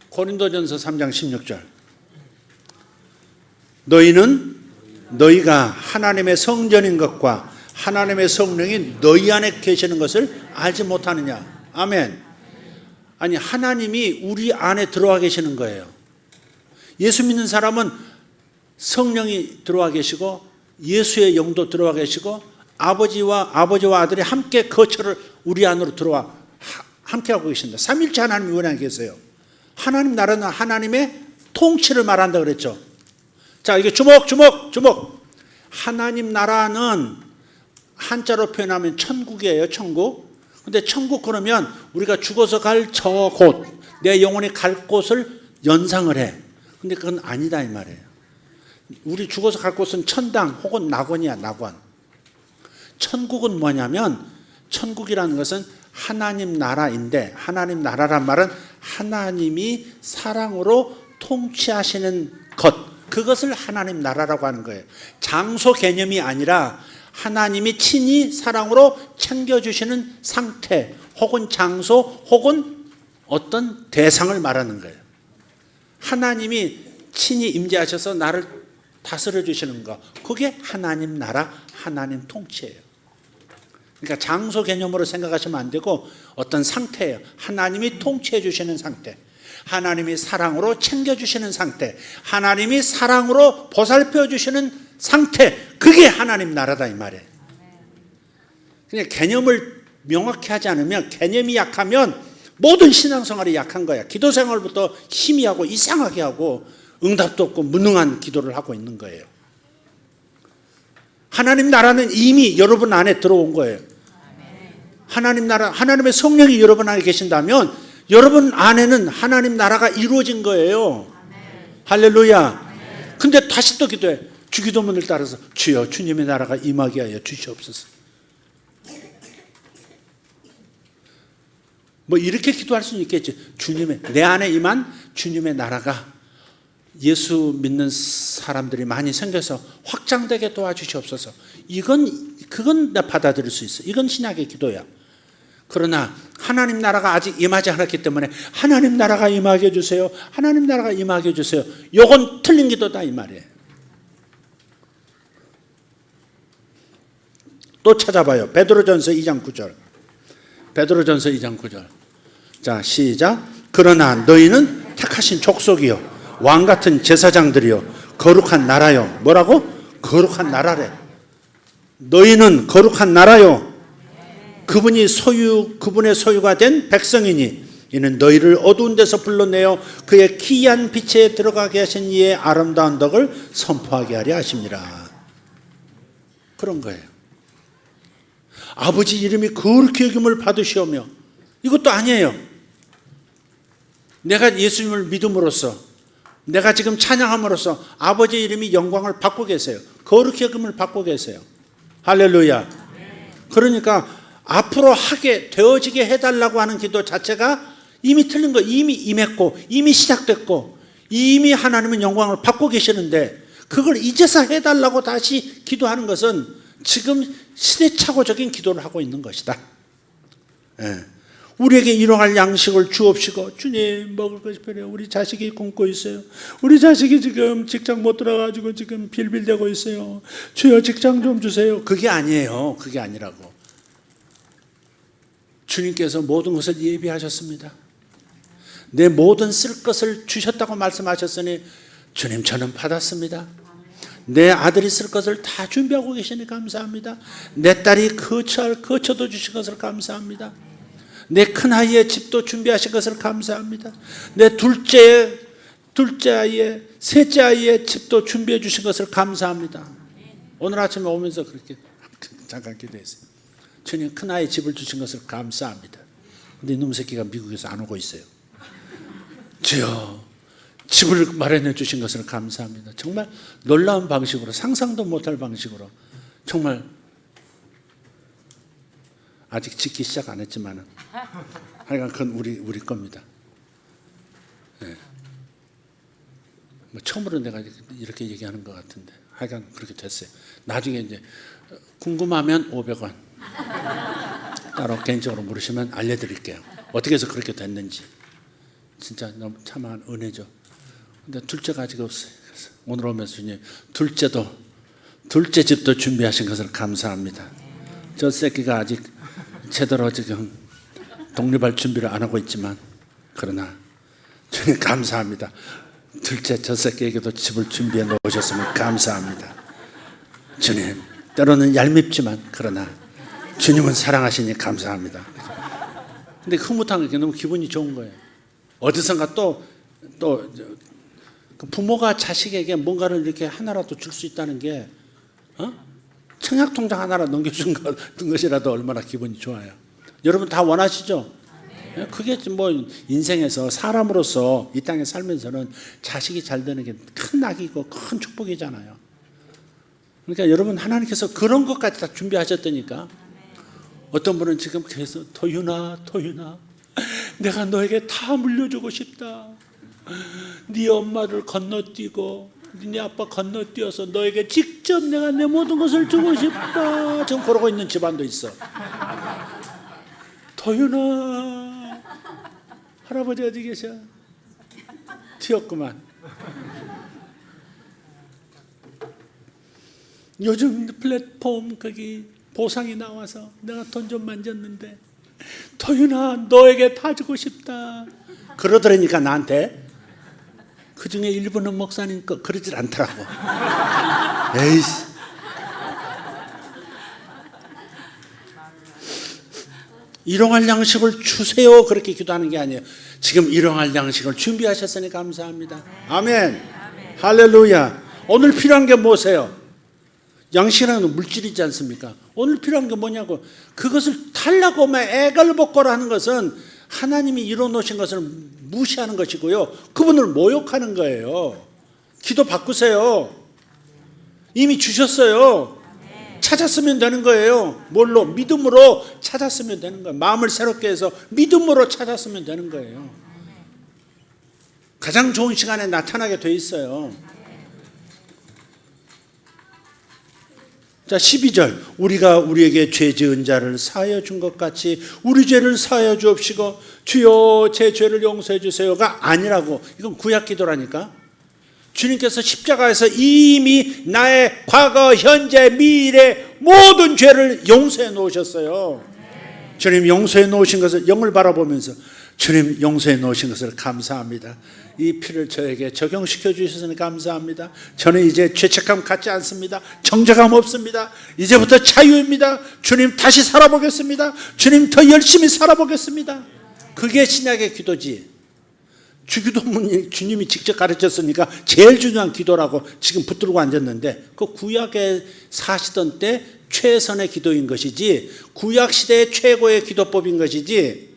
고린도전서 3장 16절. 너희가 하나님의 성전인 것과 하나님의 성령이 너희 안에 계시는 것을 알지 못하느냐. 아멘. 아니, 하나님이 우리 안에 들어와 계시는 거예요. 예수 믿는 사람은 성령이 들어와 계시고 예수의 영도 들어와 계시고 아버지와 아들이 함께 거처를 우리 안으로 들어와 함께하고 계신다. 삼일체 하나님이 우리 안에 계세요. 하나님 나라는 하나님의 통치를 말한다 그랬죠. 자, 이게 주목. 하나님 나라는 한자로 표현하면 천국이에요. 천국. 근데 천국 그러면 우리가 죽어서 갈 저 곳, 내 영혼이 갈 곳을 연상을 해. 근데 그건 아니다 이 말이에요. 우리 죽어서 갈 곳은 천당 혹은 낙원이야. 낙원. 천국은 뭐냐면, 천국이라는 것은 하나님 나라인데, 하나님 나라란 말은 하나님이 사랑으로 통치하시는 것, 그것을 하나님 나라라고 하는 거예요. 장소 개념이 아니라 하나님이 친히 사랑으로 챙겨주시는 상태 혹은 장소 혹은 어떤 대상을 말하는 거예요. 하나님이 친히 임재하셔서 나를 다스려 주시는 것, 그게 하나님 나라, 하나님 통치예요. 그러니까 장소 개념으로 생각하시면 안 되고 어떤 상태예요. 하나님이 통치해 주시는 상태, 하나님이 사랑으로 챙겨주시는 상태, 하나님이 사랑으로 보살펴 주시는 상태, 그게 하나님 나라다 이 말이에요. 그냥 개념을 명확히 하지 않으면, 개념이 약하면 모든 신앙생활이 약한 거야. 기도생활부터 희미하고 이상하게 하고 응답도 없고 무능한 기도를 하고 있는 거예요. 하나님 나라는 이미 여러분 안에 들어온 거예요. 하나님 나라, 하나님의 성령이 여러분 안에 계신다면 여러분 안에는 하나님 나라가 이루어진 거예요. 할렐루야. 근데 다시 또 기도해. 주기도문을 따라서 주여 주님의 나라가 임하게 하여 주시옵소서. 뭐 이렇게 기도할 수는 있겠지. 주님의, 내 안에 임한 주님의 나라가 예수 믿는 사람들이 많이 생겨서 확장되게 도와주시옵소서. 그건 나 받아들일 수 있어. 이건 신약의 기도야. 그러나 하나님 나라가 아직 임하지 않았기 때문에 하나님 나라가 임하게 해주세요. 하나님 나라가 임하게 해주세요. 요건 틀린 기도다 이 말이에요. 또 찾아봐요. 베드로전서 2장 9절. 베드로전서 2장 9절. 자, 시작. 그러나 너희는 택하신 족속이요 왕 같은 제사장들이요 거룩한 나라요. 뭐라고? 거룩한 나라래. 너희는 거룩한 나라요. 그분의 소유가 된 백성이니 이는 너희를 어두운 데서 불러내어 그의 기이한 빛에 들어가게 하신 이의 아름다운 덕을 선포하게 하려 하십니다. 그런 거예요. 아버지 이름이 거룩히 여김을 받으시오며, 이것도 아니에요. 내가 예수님을 믿음으로써, 내가 지금 찬양함으로써 아버지 이름이 영광을 받고 계세요. 거룩히 여김을 받고 계세요. 할렐루야. 그러니까 앞으로 하게 되어지게 해달라고 하는 기도 자체가 이미 틀린 거예요. 이미 임했고 이미 시작됐고 이미 하나님은 영광을 받고 계시는데 그걸 이제서 해달라고 다시 기도하는 것은 지금 시대착오적인 기도를 하고 있는 것이다. 예. 우리에게 일용할 양식을 주옵시고, 주님 먹을 것이 필요해요. 우리 자식이 굶고 있어요. 우리 자식이 지금 직장 못 들어가지고 지금 빌빌대고 있어요. 주여 직장 좀 주세요. 그게 아니에요. 그게 아니라고. 주님께서 모든 것을 예비하셨습니다. 내 모든 쓸 것을 주셨다고 말씀하셨으니 주님 저는 받았습니다. 내 아들이 쓸 것을 다 준비하고 계시니 감사합니다. 내 딸이 거처할 거처도 주신 것을 감사합니다. 내 큰아이의 집도 준비하신 것을 감사합니다. 내 둘째 아이의 셋째 아이의 집도 준비해 주신 것을 감사합니다. 오늘 아침에 오면서 그렇게 잠깐 기도했어요. 주님 큰아이 집을 주신 것을 감사합니다. 근데 이놈 새끼가 미국에서 안 오고 있어요. 주여 집을 마련해 주신 것을 감사합니다. 정말 놀라운 방식으로, 상상도 못할 방식으로, 정말 아직 짓기 시작 안 했지만 하여간 그건 우리 겁니다. 네. 뭐 처음으로 내가 이렇게 얘기하는 것 같은데 하여간 그렇게 됐어요. 나중에 이제 궁금하면 500원 따로 개인적으로 물으시면 알려드릴게요. 어떻게 해서 그렇게 됐는지. 진짜 너무 참한 은혜죠. 근데 둘째가 아직 없어요. 그래서 오늘 오면서 주님 둘째 집도 준비하신 것을 감사합니다. 저 새끼가 아직 제대로 지금 독립할 준비를 안 하고 있지만 그러나 주님 감사합니다. 둘째 저 새끼에게도 집을 준비해 놓으셨으면 감사합니다. 주님 때로는 얄밉지만 그러나 주님은 사랑하시니 감사합니다. 근데 흐뭇한 게 너무 기분이 좋은 거예요. 어디선가 또 부모가 자식에게 뭔가를 이렇게 하나라도 줄 수 있다는 게 청약통장 하나라도 넘겨준 것이라도 얼마나 기분이 좋아요. 여러분 다 원하시죠? 그게 뭐 인생에서 사람으로서 이 땅에 살면서는 자식이 잘 되는 게 큰 낙이고 큰 축복이잖아요. 그러니까 여러분 하나님께서 그런 것까지 다 준비하셨다니까. 어떤 분은 지금 계속 도윤아 내가 너에게 다 물려주고 싶다. 네 엄마를 건너뛰고 네 아빠 건너뛰어서 너에게 직접 내가 내 모든 것을 주고 싶다. 지금 그러고 있는 집안도 있어. 도윤아 할아버지 어디 계셔? 튀었구만. 요즘 플랫폼 거기 보상이 나와서 내가 돈 좀 만졌는데 도윤아 너에게 다 주고 싶다. 그러더라니까 나한테. 그중에 일부는 목사님 그러질 않더라고. 에이씨. 일용할 양식을 주세요 그렇게 기도하는 게 아니에요. 지금 일용할 양식을 준비하셨으니 감사합니다. 아멘. 할렐루야. 오늘 필요한 게 뭐세요? 양식이라는 물질이지 않습니까? 오늘 필요한 게 뭐냐고. 그것을 달라고 애걸복걸 하는 것은 하나님이 이뤄놓으신 것을 무시하는 것이고요. 그분을 모욕하는 거예요. 기도 바꾸세요. 이미 주셨어요. 찾았으면 되는 거예요. 뭘로? 믿음으로 찾았으면 되는 거예요. 마음을 새롭게 해서 믿음으로 찾았으면 되는 거예요. 가장 좋은 시간에 나타나게 돼 있어요. 자, 12절. 우리가 우리에게 죄 지은 자를 사하여 준 것 같이 우리 죄를 사하여 주옵시고 주여 제 죄를 용서해 주세요가 아니라고. 이건 구약 기도라니까. 주님께서 십자가에서 이미 나의 과거, 현재, 미래 모든 죄를 용서해 놓으셨어요. 주님 용서해 놓으신 것을 영을 바라보면서 주님 용서해 놓으신 것을 감사합니다. 이 피를 저에게 적용시켜 주셔서 감사합니다. 저는 이제 죄책감 갖지 않습니다. 정죄감 없습니다. 이제부터 자유입니다. 주님 다시 살아보겠습니다. 주님 더 열심히 살아보겠습니다. 그게 신약의 기도지. 주기도문 주님이 직접 가르쳤으니까 제일 중요한 기도라고 지금 붙들고 앉았는데, 그 구약에 사시던 때 최선의 기도인 것이지 구약시대의 최고의 기도법인 것이지,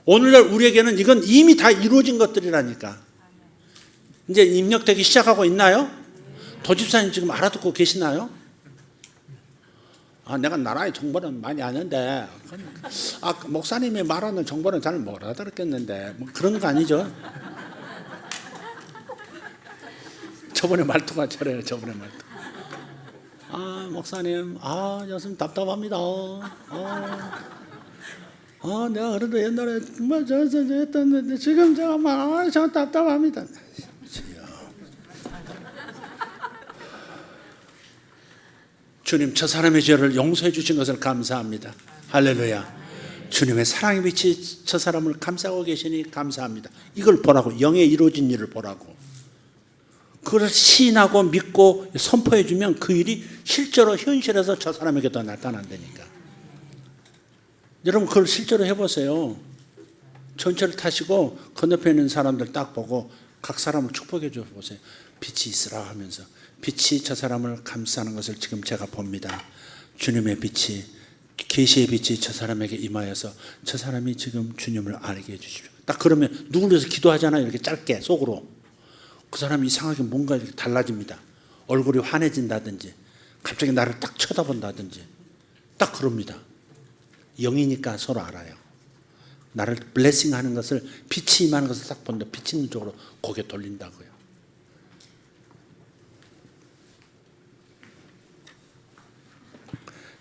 오늘날 우리에게는 이건 이미 다 이루어진 것들이라니까. 이제 입력되기 시작하고 있나요? 도집사님 지금 알아듣고 계시나요? 내가 나라의 정보는 많이 아는데 목사님이 말하는 정보는 잘 못 알아들었겠는데 뭐 그런 거 아니죠? 저번에 말투가 저래요. 저번에 말투. 목사님 요즘 답답합니다. 내가 그래도 옛날에 정말 저 했었는데 지금 제가 막 저 답답합니다. 주님 저 사람의 죄를 용서해 주신 것을 감사합니다. 할렐루야. 주님의 사랑의 빛이 저 사람을 감싸고 계시니 감사합니다. 이걸 보라고. 영에 이루어진 일을 보라고. 그걸 시인하고 믿고 선포해 주면 그 일이 실제로 현실에서 저 사람에게도 나타난다니까. 여러분 그걸 실제로 해보세요. 전철을 타시고 건너편에 있는 사람들 딱 보고 각 사람을 축복해 줘 보세요. 빛이 있으라 하면서 빛이 저 사람을 감싸는 것을 지금 제가 봅니다. 주님의 빛이, 계시의 빛이 저 사람에게 임하여서 저 사람이 지금 주님을 알게 해주십시오. 딱 그러면 누구를 위해서 기도하잖아요. 이렇게 짧게 속으로. 그 사람이 이상하게 뭔가 이렇게 달라집니다. 얼굴이 환해진다든지 갑자기 나를 딱 쳐다본다든지 딱 그럽니다. 영이니까 서로 알아요. 나를 블레싱하는 것을, 빛이 임하는 것을 딱 본다. 빛 있는 쪽으로 고개 돌린다고요.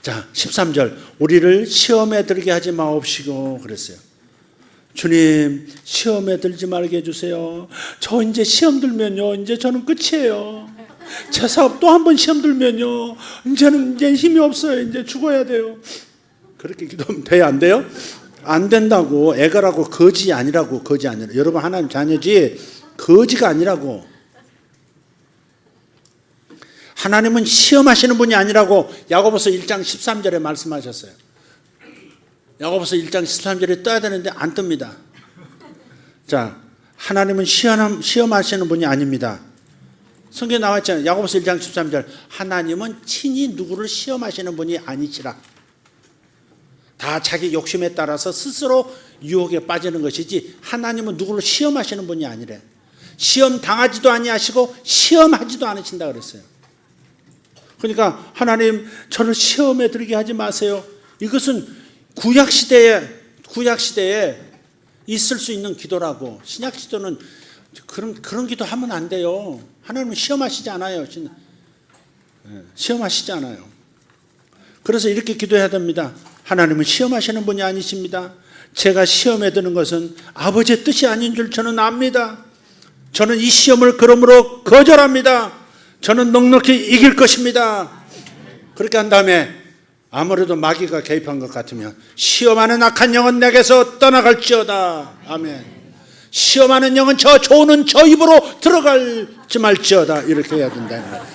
자, 13절. 우리를 시험에 들게 하지 마옵시고 그랬어요. 주님 시험에 들지 말게 해주세요. 저 이제 시험 들면요 이제 저는 끝이에요. 제 사업 또 한 번 시험 들면요 이제는 이제 힘이 없어요. 이제 죽어야 돼요. 그렇게 기도하면 돼요? 안 돼요? 안 된다고. 애가라고. 거지 아니라고. 거지 아니라. 여러분 하나님 자녀지 거지가 아니라고. 하나님은 시험하시는 분이 아니라고 야고보서 1장 13절에 말씀하셨어요. 야고보서 1장 13절에 떠야 되는데 안 뜹니다. 자, 하나님은 시험하시는 분이 아닙니다. 성경에 나와 있잖아요. 야고보서 1장 13절. 하나님은 친히 누구를 시험하시는 분이 아니시라. 다 자기 욕심에 따라서 스스로 유혹에 빠지는 것이지 하나님은 누구를 시험하시는 분이 아니래. 시험 당하지도 아니하시고 시험하지도 않으신다 그랬어요. 그러니까 하나님 저를 시험에 들게 하지 마세요. 이것은 구약시대에 있을 수 있는 기도라고. 신약시도는 그런 기도 하면 안 돼요. 하나님은 시험하시지 않아요. 시험하시지 않아요. 그래서 이렇게 기도해야 됩니다. 하나님은 시험하시는 분이 아니십니다. 제가 시험에 드는 것은 아버지의 뜻이 아닌 줄 저는 압니다. 저는 이 시험을 그러므로 거절합니다. 저는 넉넉히 이길 것입니다. 그렇게 한 다음에 아무래도 마귀가 개입한 것 같으면 시험하는 악한 영은 내게서 떠나갈지어다. 아멘. 시험하는 영은 저 조는 저 입으로 들어갈지 말지어다. 이렇게 해야 된다.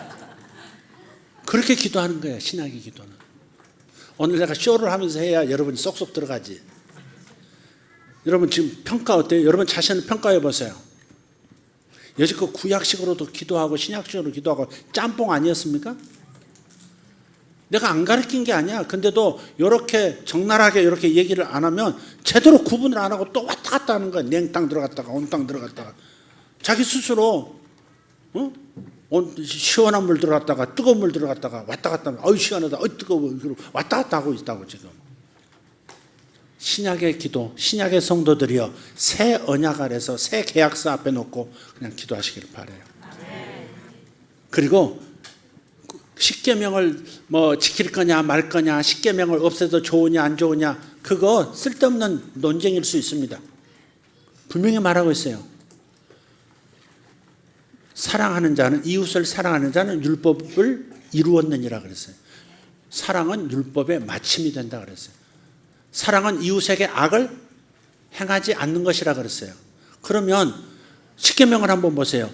그렇게 기도하는 거예요. 신학의 기도는. 오늘 내가 쇼를 하면서 해야 여러분이 쏙쏙 들어가지. 여러분 지금 평가 어때요? 여러분 자신을 평가해 보세요. 여지껏 구약식으로도 기도하고 신약식으로 기도하고 짬뽕 아니었습니까? 내가 안 가르친 게 아니야. 근데도 이렇게 적나라하게 이렇게 얘기를 안 하면 제대로 구분을 안 하고 또 왔다 갔다 하는 거야. 냉땅 들어갔다가 온땅 들어갔다가. 자기 스스로 시원한 물 들어갔다가 뜨거운 물 들어갔다가 왔다 갔다 하면 시원하다, 뜨거워, 왔다 갔다 하고 있다고 지금. 신약의 기도, 신약의 성도들이여 새 언약 아래서 새 계약서 앞에 놓고 그냥 기도하시기를 바라요. 그리고 십계명을 뭐 지킬 거냐 말 거냐, 십계명을 없애도 좋으냐 안 좋으냐, 그거 쓸데없는 논쟁일 수 있습니다. 분명히 말하고 있어요. 사랑하는 자는, 이웃을 사랑하는 자는 율법을 이루었느니라 그랬어요. 사랑은 율법의 마침이 된다 그랬어요. 사랑은 이웃에게 악을 행하지 않는 것이라 그랬어요. 그러면 십계명을 한번 보세요.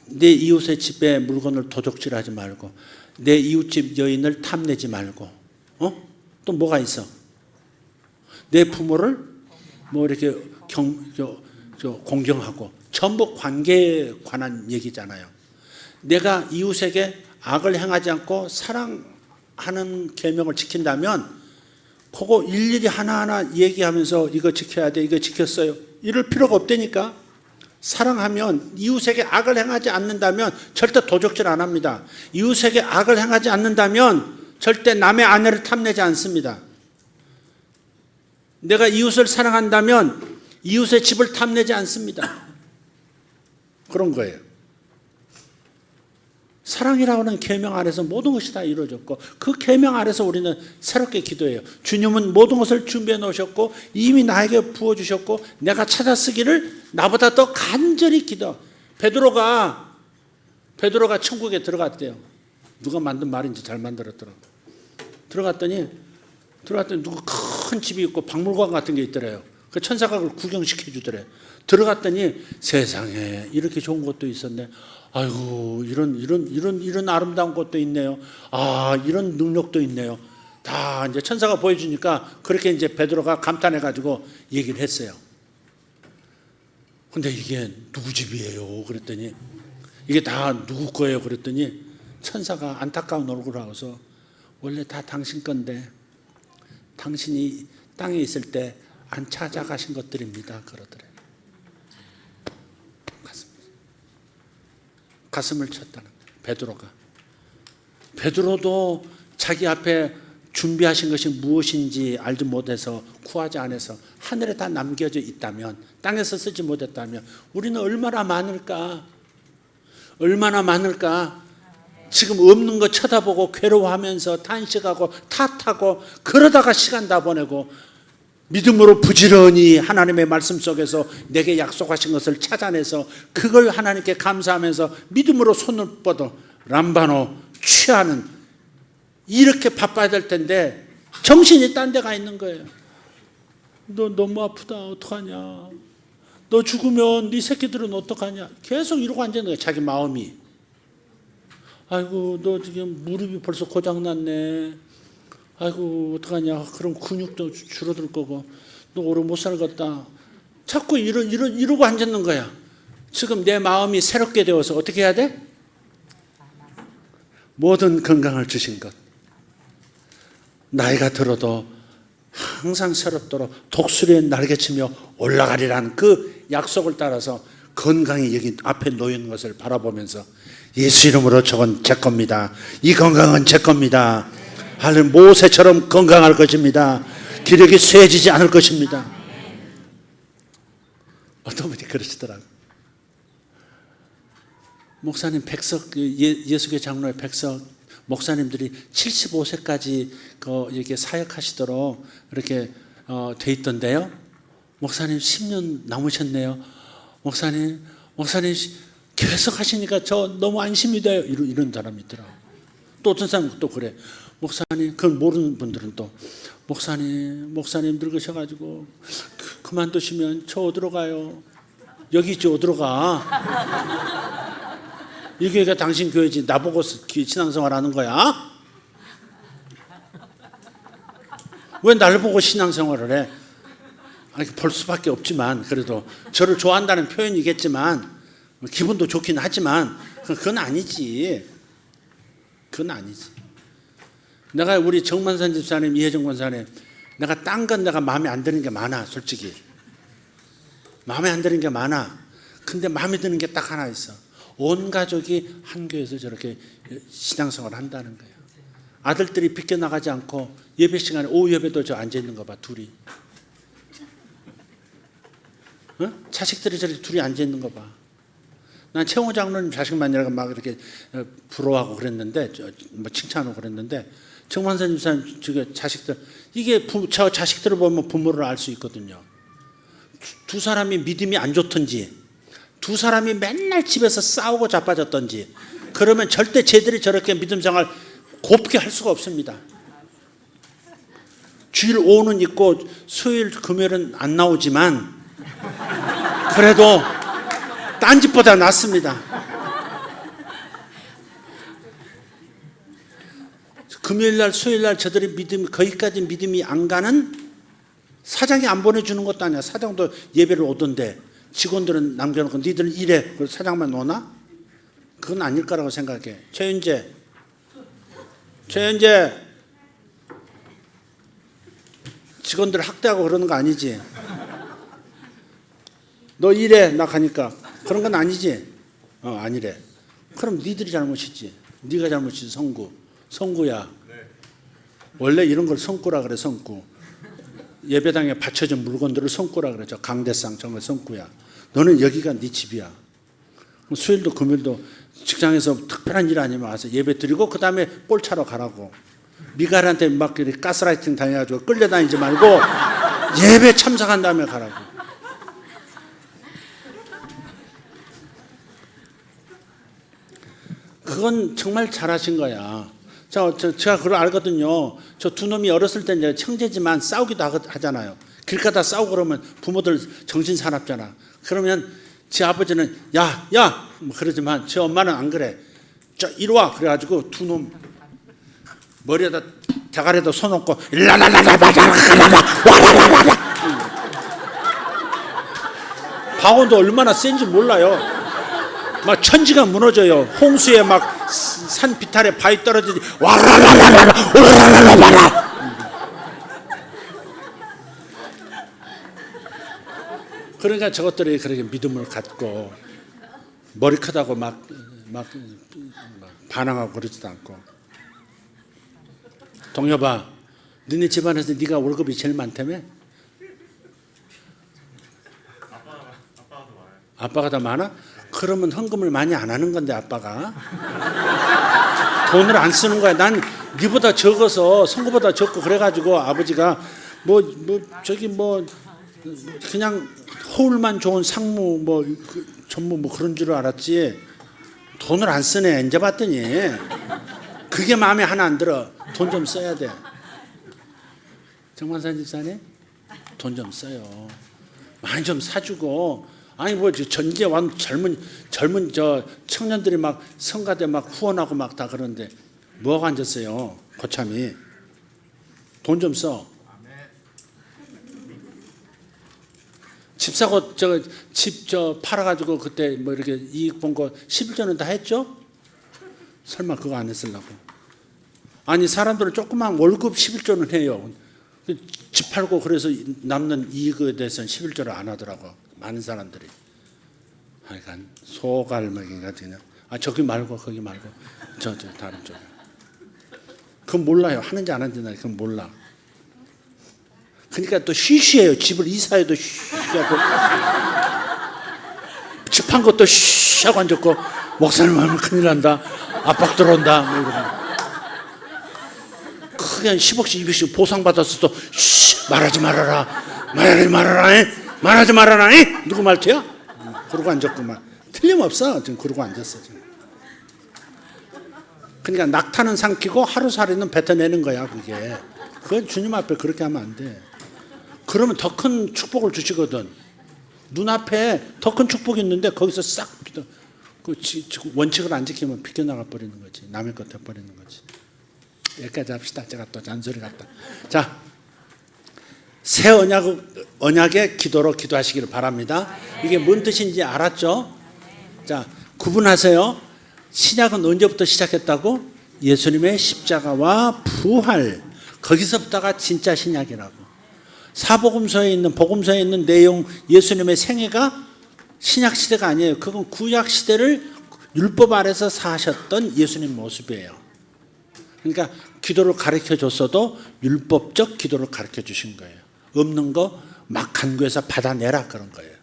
내 이웃의 집에 물건을 도적질하지 말고, 내 이웃집 여인을 탐내지 말고, 또 뭐가 있어? 내 부모를 뭐 이렇게 공경하고, 전부 관계에 관한 얘기잖아요. 내가 이웃에게 악을 행하지 않고 사랑하는 계명을 지킨다면 그거 일일이 하나하나 얘기하면서 이거 지켜야 돼, 이거 지켰어요, 이럴 필요가 없다니까. 사랑하면, 이웃에게 악을 행하지 않는다면 절대 도적질 안 합니다. 이웃에게 악을 행하지 않는다면 절대 남의 아내를 탐내지 않습니다. 내가 이웃을 사랑한다면 이웃의 집을 탐내지 않습니다. 그런 거예요. 사랑이라고 하는 계명 아래서 모든 것이 다 이루어졌고, 그 계명 아래서 우리는 새롭게 기도해요. 주님은 모든 것을 준비해 놓으셨고 이미 나에게 부어주셨고 내가 찾아 쓰기를 나보다 더 간절히 기도. 베드로가 천국에 들어갔대요. 누가 만든 말인지 잘 만들었더라고. 들어갔더니 누가 큰 집이 있고 박물관 같은 게 있더래요. 그 천사가 그걸 구경시켜 주더래. 들어갔더니 세상에 이렇게 좋은 것도 있었네. 아이고, 이런 아름다운 것도 있네요. 아, 이런 능력도 있네요. 다 이제 천사가 보여주니까 그렇게 이제 베드로가 감탄해가지고 얘기를 했어요. 근데 이게 누구 집이에요? 그랬더니 이게 다 누구 거예요? 그랬더니 천사가 안타까운 얼굴을 하고서 원래 다 당신 건데 당신이 땅에 있을 때 안 찾아가신 것들입니다. 그러더래요. 가슴을 쳤다는 거예요. 베드로도 자기 앞에 준비하신 것이 무엇인지 알지 못해서 구하지 않아서 하늘에 다 남겨져 있다면, 땅에서 쓰지 못했다면 우리는 얼마나 많을까? 지금 없는 거 쳐다보고 괴로워하면서 탄식하고 탓하고 그러다가 시간 다 보내고, 믿음으로 부지런히 하나님의 말씀 속에서 내게 약속하신 것을 찾아내서 그걸 하나님께 감사하면서 믿음으로 손을 뻗어 람바노 취하는, 이렇게 바빠야 될 텐데 정신이 딴 데 가 있는 거예요. 너 너무 아프다, 어떡하냐, 너 죽으면 네 새끼들은 어떡하냐, 계속 이러고 앉아있는 거예요. 자기 마음이. 아이고, 너 지금 무릎이 벌써 고장났네, 아이고 어떡하냐, 그럼 근육도 줄어들 거고 너 오래 못 살겠다. 자꾸 이러고 앉았는 거야. 지금 내 마음이 새롭게 되어서 어떻게 해야 돼? 모든 건강을 주신 것, 나이가 들어도 항상 새롭도록 독수리의 날개치며 올라가리라는 그 약속을 따라서 건강이 여기 앞에 놓인 것을 바라보면서 예수 이름으로 저건 제 겁니다. 이 건강은 제 겁니다. 모세처럼 건강할 것입니다. 기력이 쇠해지지 않을 것입니다. 어떤 분이 그러시더라고요. 목사님, 백석, 예수교 장로의 백석 목사님들이 75세까지 이렇게 사역하시도록 이렇게 돼 있던데요. 목사님 10년 남으셨네요. 목사님 계속 하시니까 저 너무 안심이 돼요. 이런 사람이 있더라고요. 또 어떤 사람은 또 그래. 목사님, 그걸 모르는 분들은 또 목사님 늙으셔가지고 그만두시면 저 어디로 가요? 여기 있지, 어디로 가? 이 교회가 당신 교회지, 나보고 신앙생활 하는 거야? 왜 날 보고 신앙생활을 해? 아니, 볼 수밖에 없지만, 그래도 저를 좋아한다는 표현이겠지만 기분도 좋긴 하지만 그건 아니지. 내가 우리 정만선 집사님, 이혜정 권사님, 내가 딴 건 내가 마음에 안 드는 게 많아. 솔직히 마음에 안 드는 게 많아. 근데 마음에 드는 게 딱 하나 있어. 온 가족이 한 교회에서 저렇게 신앙생활을 한다는 거예요. 아들들이 빗겨나가지 않고 예배 시간에, 오후 예배도 저 앉아있는 거 봐, 둘이. 자식들이 저렇게 둘이 앉아있는 거 봐. 난 최홍호 장로님 자식만이라고 막 이렇게 부러워하고 그랬는데, 뭐 칭찬하고 그랬는데, 정만선 집사님 자식들, 이게 저 자식들을 보면 부모를 알 수 있거든요. 두 사람이 믿음이 안 좋든지, 두 사람이 맨날 집에서 싸우고 자빠졌든지, 그러면 절대 쟤들이 저렇게 믿음 생활 곱게 할 수가 없습니다. 주일 오후는 있고 수요일 금요일은 안 나오지만 그래도 딴 집보다 낫습니다. 금요일날 수요일날 저들이 믿음이 거기까지 믿음이 안 가는, 사장이 안 보내주는 것도 아니야. 사장도 예배를 오던데 직원들은 남겨놓고 니들은 일해, 그래서 사장만 오나? 그건 아닐 거라고 생각해. 최윤재 직원들 학대하고 그러는 거 아니지? 너 일해, 나 가니까. 그런 건 아니지? 아니래. 그럼 니들이 잘못이지. 네가 잘못이지. 성구야. 원래 이런 걸 성구라 그래. 성구. 예배당에 받쳐진 물건들을 성구라 그래. 저 강대상 정말 성구야. 너는 여기가 네 집이야. 수요일도 금요일도 직장에서 특별한 일 아니면 와서 예배 드리고 그 다음에 볼 차러 가라고. 미갈한테 막 가스라이팅 당해가지고 끌려다니지 말고 예배 참석한 다음에 가라고. 그건 정말 잘하신 거야. 제가 그걸 알거든요. 저 두 놈이 어렸을 때 이제 형제지만 싸우기도 하잖아요. 길 가다 싸우고 그러면 부모들 정신 사납잖아. 그러면 제 아버지는 야 뭐 그러지만 제 엄마는 안 그래. 이리 와. 그래가지고 두 놈 머리에다 대가리에다 손 얹고 방언도 얼마나 센지 몰라요. 막 천지가 무너져요. 홍수에 막 산 비탈에 바위 떨어지지 와라라라라라. 그러니까 저것들이 그렇게 믿음을 갖고 머리 크다고 막 반항하고 그러지도 않고. 동엽아, 너네 집안에서 네가 월급이 제일 많다며? 아빠가 더 많아? 그러면 헌금을 많이 안 하는 건데 아빠가 돈을 안 쓰는 거야. 난 네보다 적어서 성구보다 적고 그래가지고 아버지가 그냥 허울만 좋은 상무 전무 그런 줄 알았지 돈을 안 쓰네. 이제 봤더니 그게 마음에 하나 안 들어. 돈 좀 써야 돼. 정만산 집사님 돈 좀 써요. 많이 좀 사주고. 아니 전제 완 젊은 저 청년들이 막 성가대 막 후원하고 막 다 그러는데 뭐하고 앉았어요? 고참이. 돈 좀 써. 집 사고 집 팔아가지고 그때 뭐 이렇게 이익 본 거 11조는 다 했죠? 설마 그거 안 했으려고? 아니 사람들은 조그만 월급 11조는 해요. 집 팔고 그래서 남는 이익에 대해서는 11조를 안 하더라고. 많은 사람들이. 하여간 소갈매기가 그냥. 저기 말고 거기 말고 저 다른 쪽에. 그건 몰라요. 하는지 안 하는지 그건 몰라. 그러니까 또 쉬쉬해요. 집을 이사해도 쉬쉬하고 집 한 것도 쉬쉬하고 앉았고 목사님 하면 큰일 난다. 압박 들어온다. 뭐 이러고. 크게 한 10억씩 200씩 보상받았어도 말하지 말아라. 말하지 말아라. 누구 말투야? 그러고 앉았구만. 틀림없어. 지금 그러고 앉았어. 지금. 그러니까 낙타는 삼키고 하루살이는 뱉어내는 거야. 그건 주님 앞에 그렇게 하면 안 돼. 그러면 더 큰 축복을 주시거든. 눈앞에 더 큰 축복이 있는데 거기서 싹 원칙을 안 지키면 비껴나가 버리는 거지. 남의 것 해버리는 거지. 여기까지 합시다. 제가 또 잔소리 같다. 자, 새 언약의 기도로 기도하시기를 바랍니다. 이게 뭔 뜻인지 알았죠? 자, 구분하세요. 신약은 언제부터 시작했다고? 예수님의 십자가와 부활. 거기서부터가 진짜 신약이라고. 사복음서에 있는 복음서에 있는 내용, 예수님의 생애가 신약 시대가 아니에요. 그건 구약 시대를 율법 아래서 사셨던 예수님 모습이에요. 그러니까 기도를 가르쳐 줬어도 율법적 기도를 가르쳐 주신 거예요. 없는 거 막 간구해서 받아내라 그런 거예요.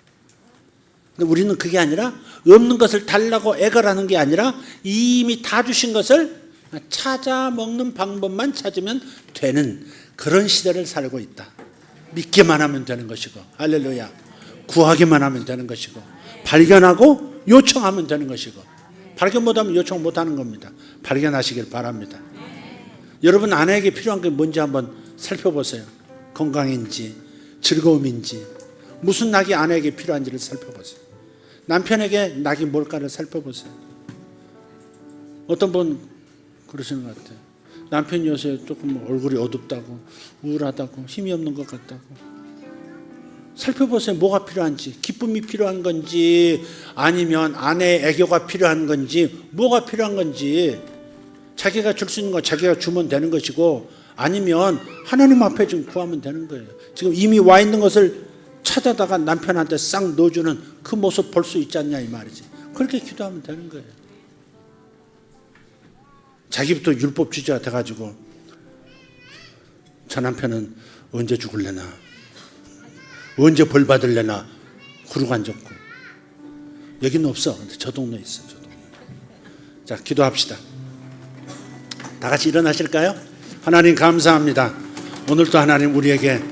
근데 우리는 그게 아니라 없는 것을 달라고 애걸하는 게 아니라 이미 다 주신 것을 찾아 먹는 방법만 찾으면 되는 그런 시대를 살고 있다. 믿기만 하면 되는 것이고, 할렐루야. 구하기만 하면 되는 것이고, 발견하고 요청하면 되는 것이고, 발견 못하면 요청 못하는 겁니다. 발견하시길 바랍니다. 여러분 아내에게 필요한 게 뭔지 한번 살펴보세요. 건강인지 즐거움인지 무슨 낙이 아내에게 필요한지를 살펴보세요. 남편에게 낙이 뭘까를 살펴보세요. 어떤 분 그러시는 것 같아요. 남편이 요새 조금 얼굴이 어둡다고, 우울하다고, 힘이 없는 것 같다고. 살펴보세요. 뭐가 필요한지, 기쁨이 필요한 건지, 아니면 아내의 애교가 필요한 건지, 뭐가 필요한 건지. 자기가 줄 수 있는 거 자기가 주면 되는 것이고, 아니면 하나님 앞에 좀 구하면 되는 거예요. 지금 이미 와 있는 것을 찾아다가 남편한테 싹 넣어주는 그 모습 볼 수 있지 않냐 이 말이지. 그렇게 기도하면 되는 거예요. 자기부터 율법주의자가 돼가지고 저 남편은 언제 죽을래나, 언제 벌 받을래나 그러고 앉았고. 여기는 없어. 근데 저 동네에 있어. 저 동네. 자, 기도합시다. 다 같이 일어나실까요? 하나님 감사합니다. 오늘도 하나님 우리에게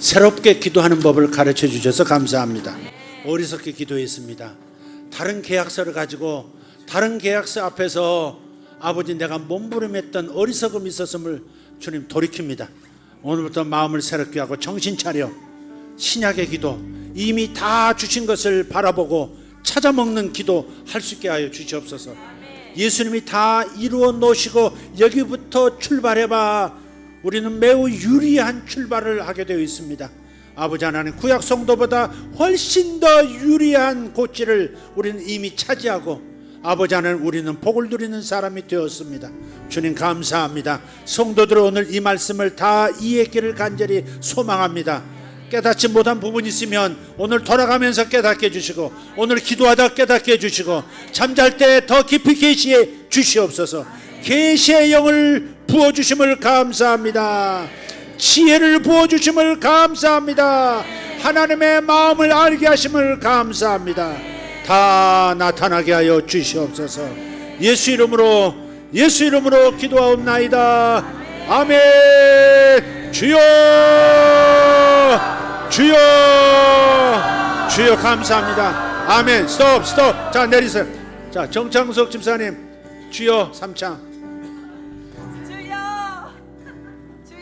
새롭게 기도하는 법을 가르쳐 주셔서 감사합니다. 어리석게 기도했습니다. 다른 계약서를 가지고 다른 계약서 앞에서 아버지 내가 몸부림했던 어리석음이 있었음을 주님 돌이킵니다. 오늘부터 마음을 새롭게 하고 정신 차려 신약의 기도, 이미 다 주신 것을 바라보고 찾아먹는 기도 할 수 있게 하여 주시옵소서. 예수님이 다 이루어 놓으시고 여기부터 출발해봐. 우리는 매우 유리한 출발을 하게 되어 있습니다. 아버지 하나님, 구약 성도보다 훨씬 더 유리한 고지를 우리는 이미 차지하고, 아버지 하나님, 우리는 복을 누리는 사람이 되었습니다. 주님 감사합니다. 성도들 오늘 이 말씀을 다 이해했기를 간절히 소망합니다. 깨닫지 못한 부분이 있으면 오늘 돌아가면서 깨닫게 해주시고, 오늘 기도하다 깨닫게 해주시고, 잠잘 때 더 깊이 계시해 주시옵소서. 계시의 영을 부어주심을 감사합니다. 지혜를 부어주심을 감사합니다. 하나님의 마음을 알게 하심을 감사합니다. 다 나타나게 하여 주시옵소서. 예수 이름으로 기도하옵나이다. 아멘. 주여 감사합니다. 아멘. 스톱. 자, 내리세요. 자, 정창석 집사님, 주여 3창.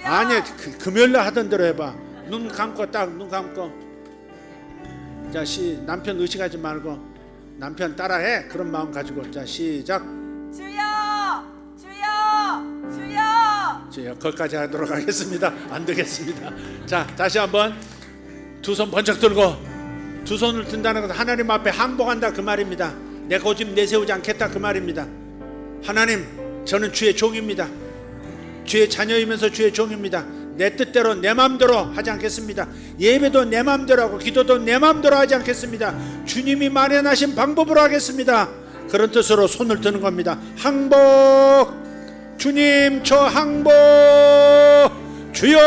아니, 금요일날 하던 대로 해봐. 눈 감고, 딱 눈 감고. 자, 남편 의식하지 말고 남편 따라해. 그런 마음 가지고. 자, 시작. 주여. 거기까지 하도록 하겠습니다. 안 되겠습니다. 자, 다시 한번 두 손 번쩍 들고, 두 손을 든다는 것은 하나님 앞에 항복한다 그 말입니다. 내 고집 내세우지 않겠다 그 말입니다. 하나님, 저는 주의 종입니다. 주의 자녀이면서 주의 종입니다. 내 뜻대로 내 마음대로 하지 않겠습니다. 예배도 내 마음대로 하고 기도도 내 마음대로 하지 않겠습니다. 주님이 마련하신 방법으로 하겠습니다. 그런 뜻으로 손을 드는 겁니다. 항복. 주님, 저 항복. 주여.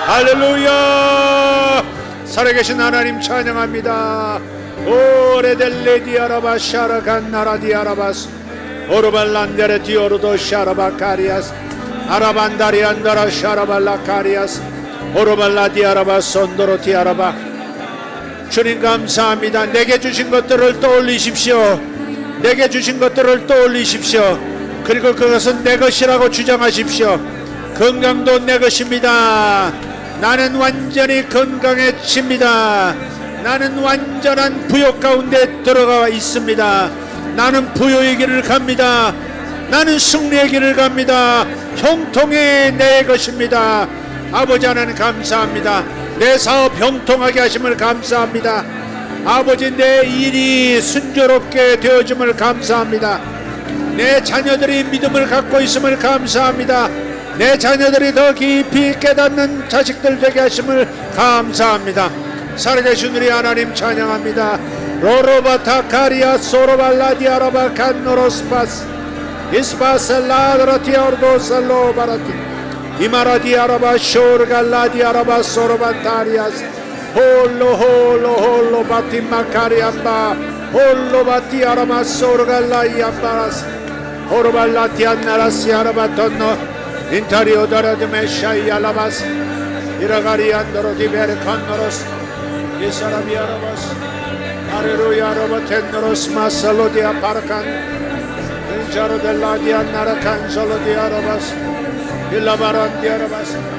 할렐루야. 살아계신 하나님 찬양합니다. 오레델레디아라바 샤라간나라디아라바스 오르발란데레 디오르도 샤라바카리아스 아라반다리안다라 샤라발라카리아스 오르발라디아라바 손도로티아라바. 주님 감사합니다. 내게 주신 것들을 떠올리십시오. 내게 주신 것들을 떠올리십시오. 그리고 그것은 내 것이라고 주장하십시오. 건강도 내 것입니다. 나는 완전히 건강해집니다. 나는 완전한 부요 가운데 들어가 있습니다. 나는 부요의 길을 갑니다. 나는 승리의 길을 갑니다. 형통이 내 것입니다. 아버지 하나님 감사합니다. 내 사업 형통하게 하심을 감사합니다. 아버지, 내 일이 순조롭게 되어짐을 감사합니다. 내 자녀들이 믿음을 갖고 있음을 감사합니다. 내 자녀들이 더 깊이 깨닫는 자식들 되게 하심을 감사합니다. 살아계신 우리 하나님 찬양합니다. 로로바타카리아 소로발라디아라바 칸노로스파스 이스파셀라드라티아르도살로바라티 이마라디아라바 쇼르갈라디아라바 소르바타리아스 홀로 바티마카리암바 홀로 바티아라마 소르갈라이암바라스 호르발라티안나라시아라바톤노 인타리오다라드메샤이알라바스 이라가리안도로 디베르칸노로스 이사라비아라바스 아레루야라바 텐노로스 마살로디아 파르칸 인자로델라디안나라칸 솔로디아라바스 일라바란디아라바스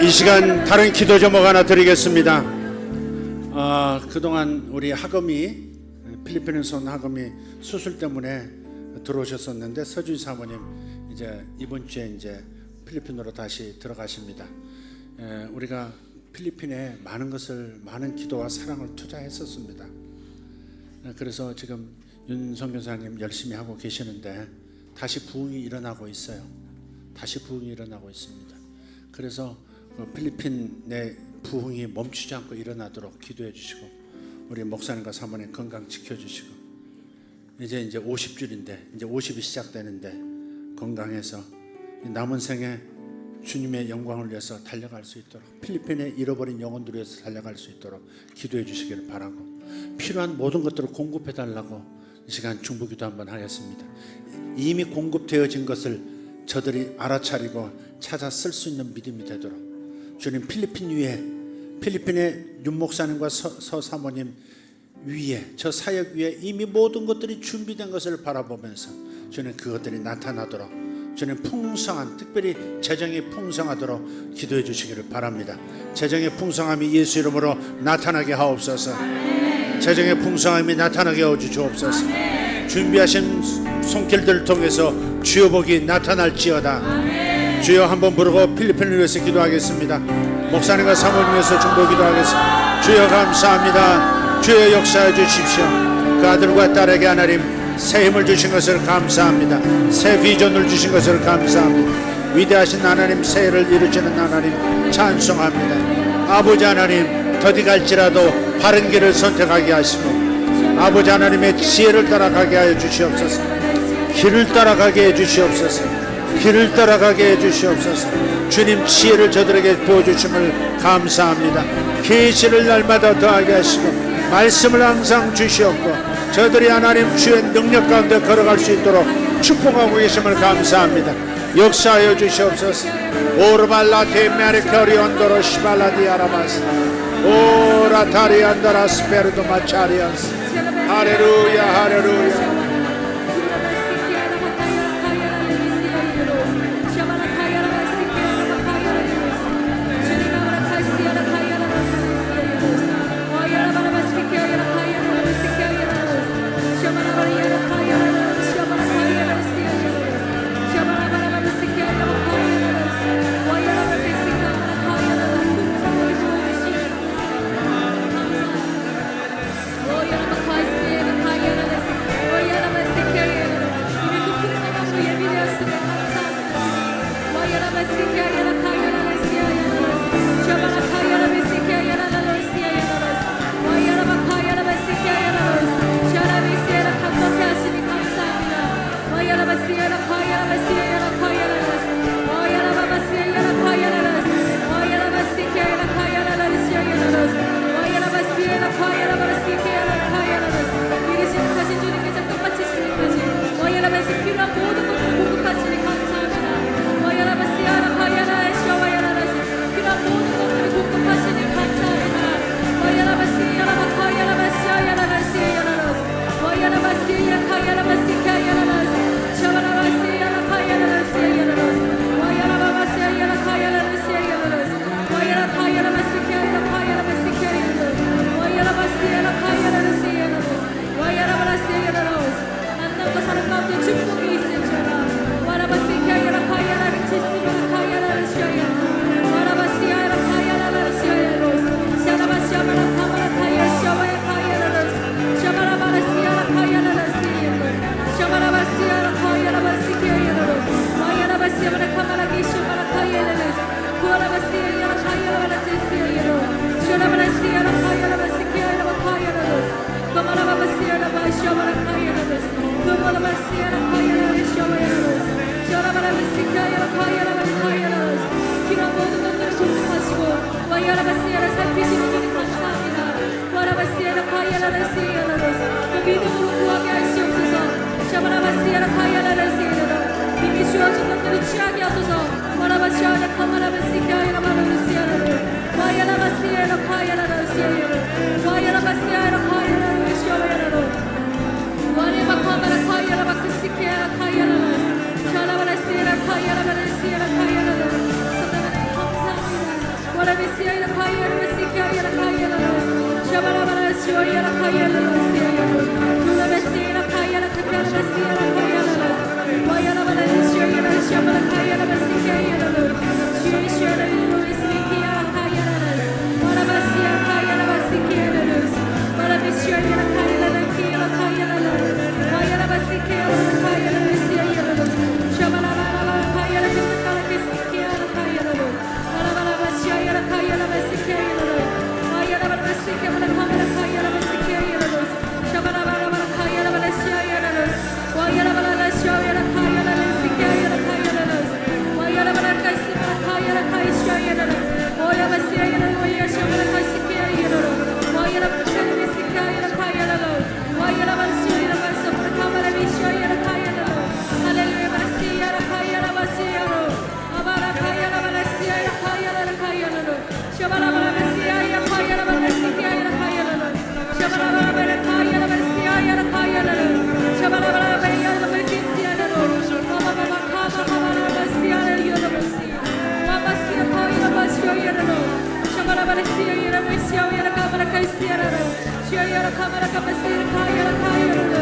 이 시간 다른 기도 제목 하나 드리겠습니다. 그동안 우리 하금이 필리핀에서 온 하금이 수술 때문에 들어오셨었는데 서주희 사모님 이제 이번 주에 이제 필리핀으로 다시 들어가십니다. 우리가 필리핀에 많은 기도와 사랑을 투자했었습니다. 그래서 지금 윤성 교사님 열심히 하고 계시는데 다시 부흥이 일어나고 있어요. 다시 부흥이 일어나고 있습니다. 그래서 필리핀 내 부흥이 멈추지 않고 일어나도록 기도해 주시고 우리 목사님과 사모님 건강 지켜주시고 이제 50줄인데 이제 50이 시작되는데 건강해서 남은 생에 주님의 영광을 위해서 달려갈 수 있도록 필리핀에 잃어버린 영혼들을 위해서 달려갈 수 있도록 기도해 주시기를 바라고 필요한 모든 것들을 공급해 달라고 이 시간 중보기도 한번 하겠습니다. 이미 공급되어진 것을 저들이 알아차리고 찾아 쓸 수 있는 믿음이 되도록 주님 필리핀 위에 필리핀의 윤 목사님과 서 사모님 위에 저 사역 위에 이미 모든 것들이 준비된 것을 바라보면서 주님 그것들이 나타나도록 주님 풍성한 특별히 재정이 풍성하도록 기도해 주시기를 바랍니다. 재정의 풍성함이 예수 이름으로 나타나게 하옵소서. 재정의 풍성함이 나타나게 하여 주옵소서. 준비하신 손길들을 통해서 주여 복이 나타날지어다. 주여 한번 부르고 필리핀을 위해서 기도하겠습니다. 목사님과 사모님 위해서 중보 기도하겠습니다. 주여 감사합니다. 주여 역사해 주십시오. 그 아들과 딸에게 하나님 새 힘을 주신 것을 감사합니다. 새 비전을 주신 것을 감사합니다. 위대하신 하나님 새해를 이루시는 하나님 찬송합니다. 아버지 하나님 더디 갈지라도 바른 길을 선택하게 하시고 아버지 하나님의 지혜를 따라가게 하여 주시옵소서. 길을 따라가게 해 주시옵소서. 길을 따라가게 해 주시옵소서. 주님 지혜를 저들에게 부어주심을 감사합니다. 계시를 날마다 더하게 하시고 말씀을 항상 주시옵고 저들이 하나님 주의 능력 가운데 걸어갈 수 있도록 축복하고 계심을 감사합니다. 역사하여 주시옵소서. 오르발라테 메리커리온도로 시발라디아라마스 오라타리안다라스 페르도 마차리안스 할렐루야 할렐루야. 우리 취하게 하소서. 와라바시아라 카마라바시카이라 마라바시아라로 와야라바시아라 카야라바시아라로 와야라바시아라 카야라바시아라로 와레바 카마라 카야라바크시케라 카야라바시 샤라바라시아라 카야라바라시아라 카야라바시 하나님 감사합니다. 와라바시아라 카야라바시카이라 카야라바시 샤바라바라시아라 카야라바시아라로 누라바시아라 카야라 카야라바시아라 카야라바시 와야라바라시아라 샤바라 카야라바시카이라로 주이시아라로 이스미키아라 카야라바시 와라바시아라 카야라바시케라로 와라바시아라 카야라바시아라 카야라바시 와야라바시케라 카야라바시아라로 샤바라바라 카야라바시케라 카야라로 와라바라바시아라 카야라바시케라로 와야라바라시케라 카마라 카야라바시케라로 샤바라바라 카야라바시아라로 와야라바라시아라 카야라바시케라 카야라로 와야라바라카시라 카야라카이시아라로 와야바시아라 와야샤바라 카시케라로 와야라바카시케라 카야라로 와야라바시아라 바사바라 카마라비시아라 카야라로 할렐루야 바시아라 카야라바시아로 아바라 카야라바시아라 카야라라 카야라로 샤바라바라바시아라 카야라바시케라 카야라로 샤바라바라 카야라바시아라 카야라로 샤바라바라바야라 바키시아라로 아바바바 카바바라바시아라 요라바시 와바시아 카야라바시아라로 샤바라바라시아라 바시아라 카마라카시아라로 시아라 카마라카바시아라 카야라 카야라로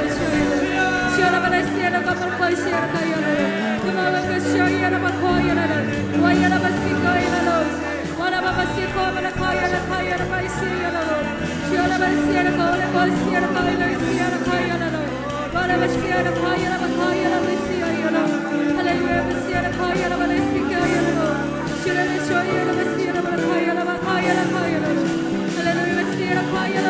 시아라바라시아라 카마라카시아라 카야라로 그마바카시아라 바코야라로 와야라바시카야라로 와라바바시코마라 카야라 카야라 바시아라로 시아라바시아라 카야라 카야라 카야라로 와라바시아라 카야라 바카야라 바시아라로 할렐루야 바시아라 카야라 바시카야라로 시아라바시아라 바시아라 바카야라 바카야라 카야라로 할렐루야 바시아라 카야라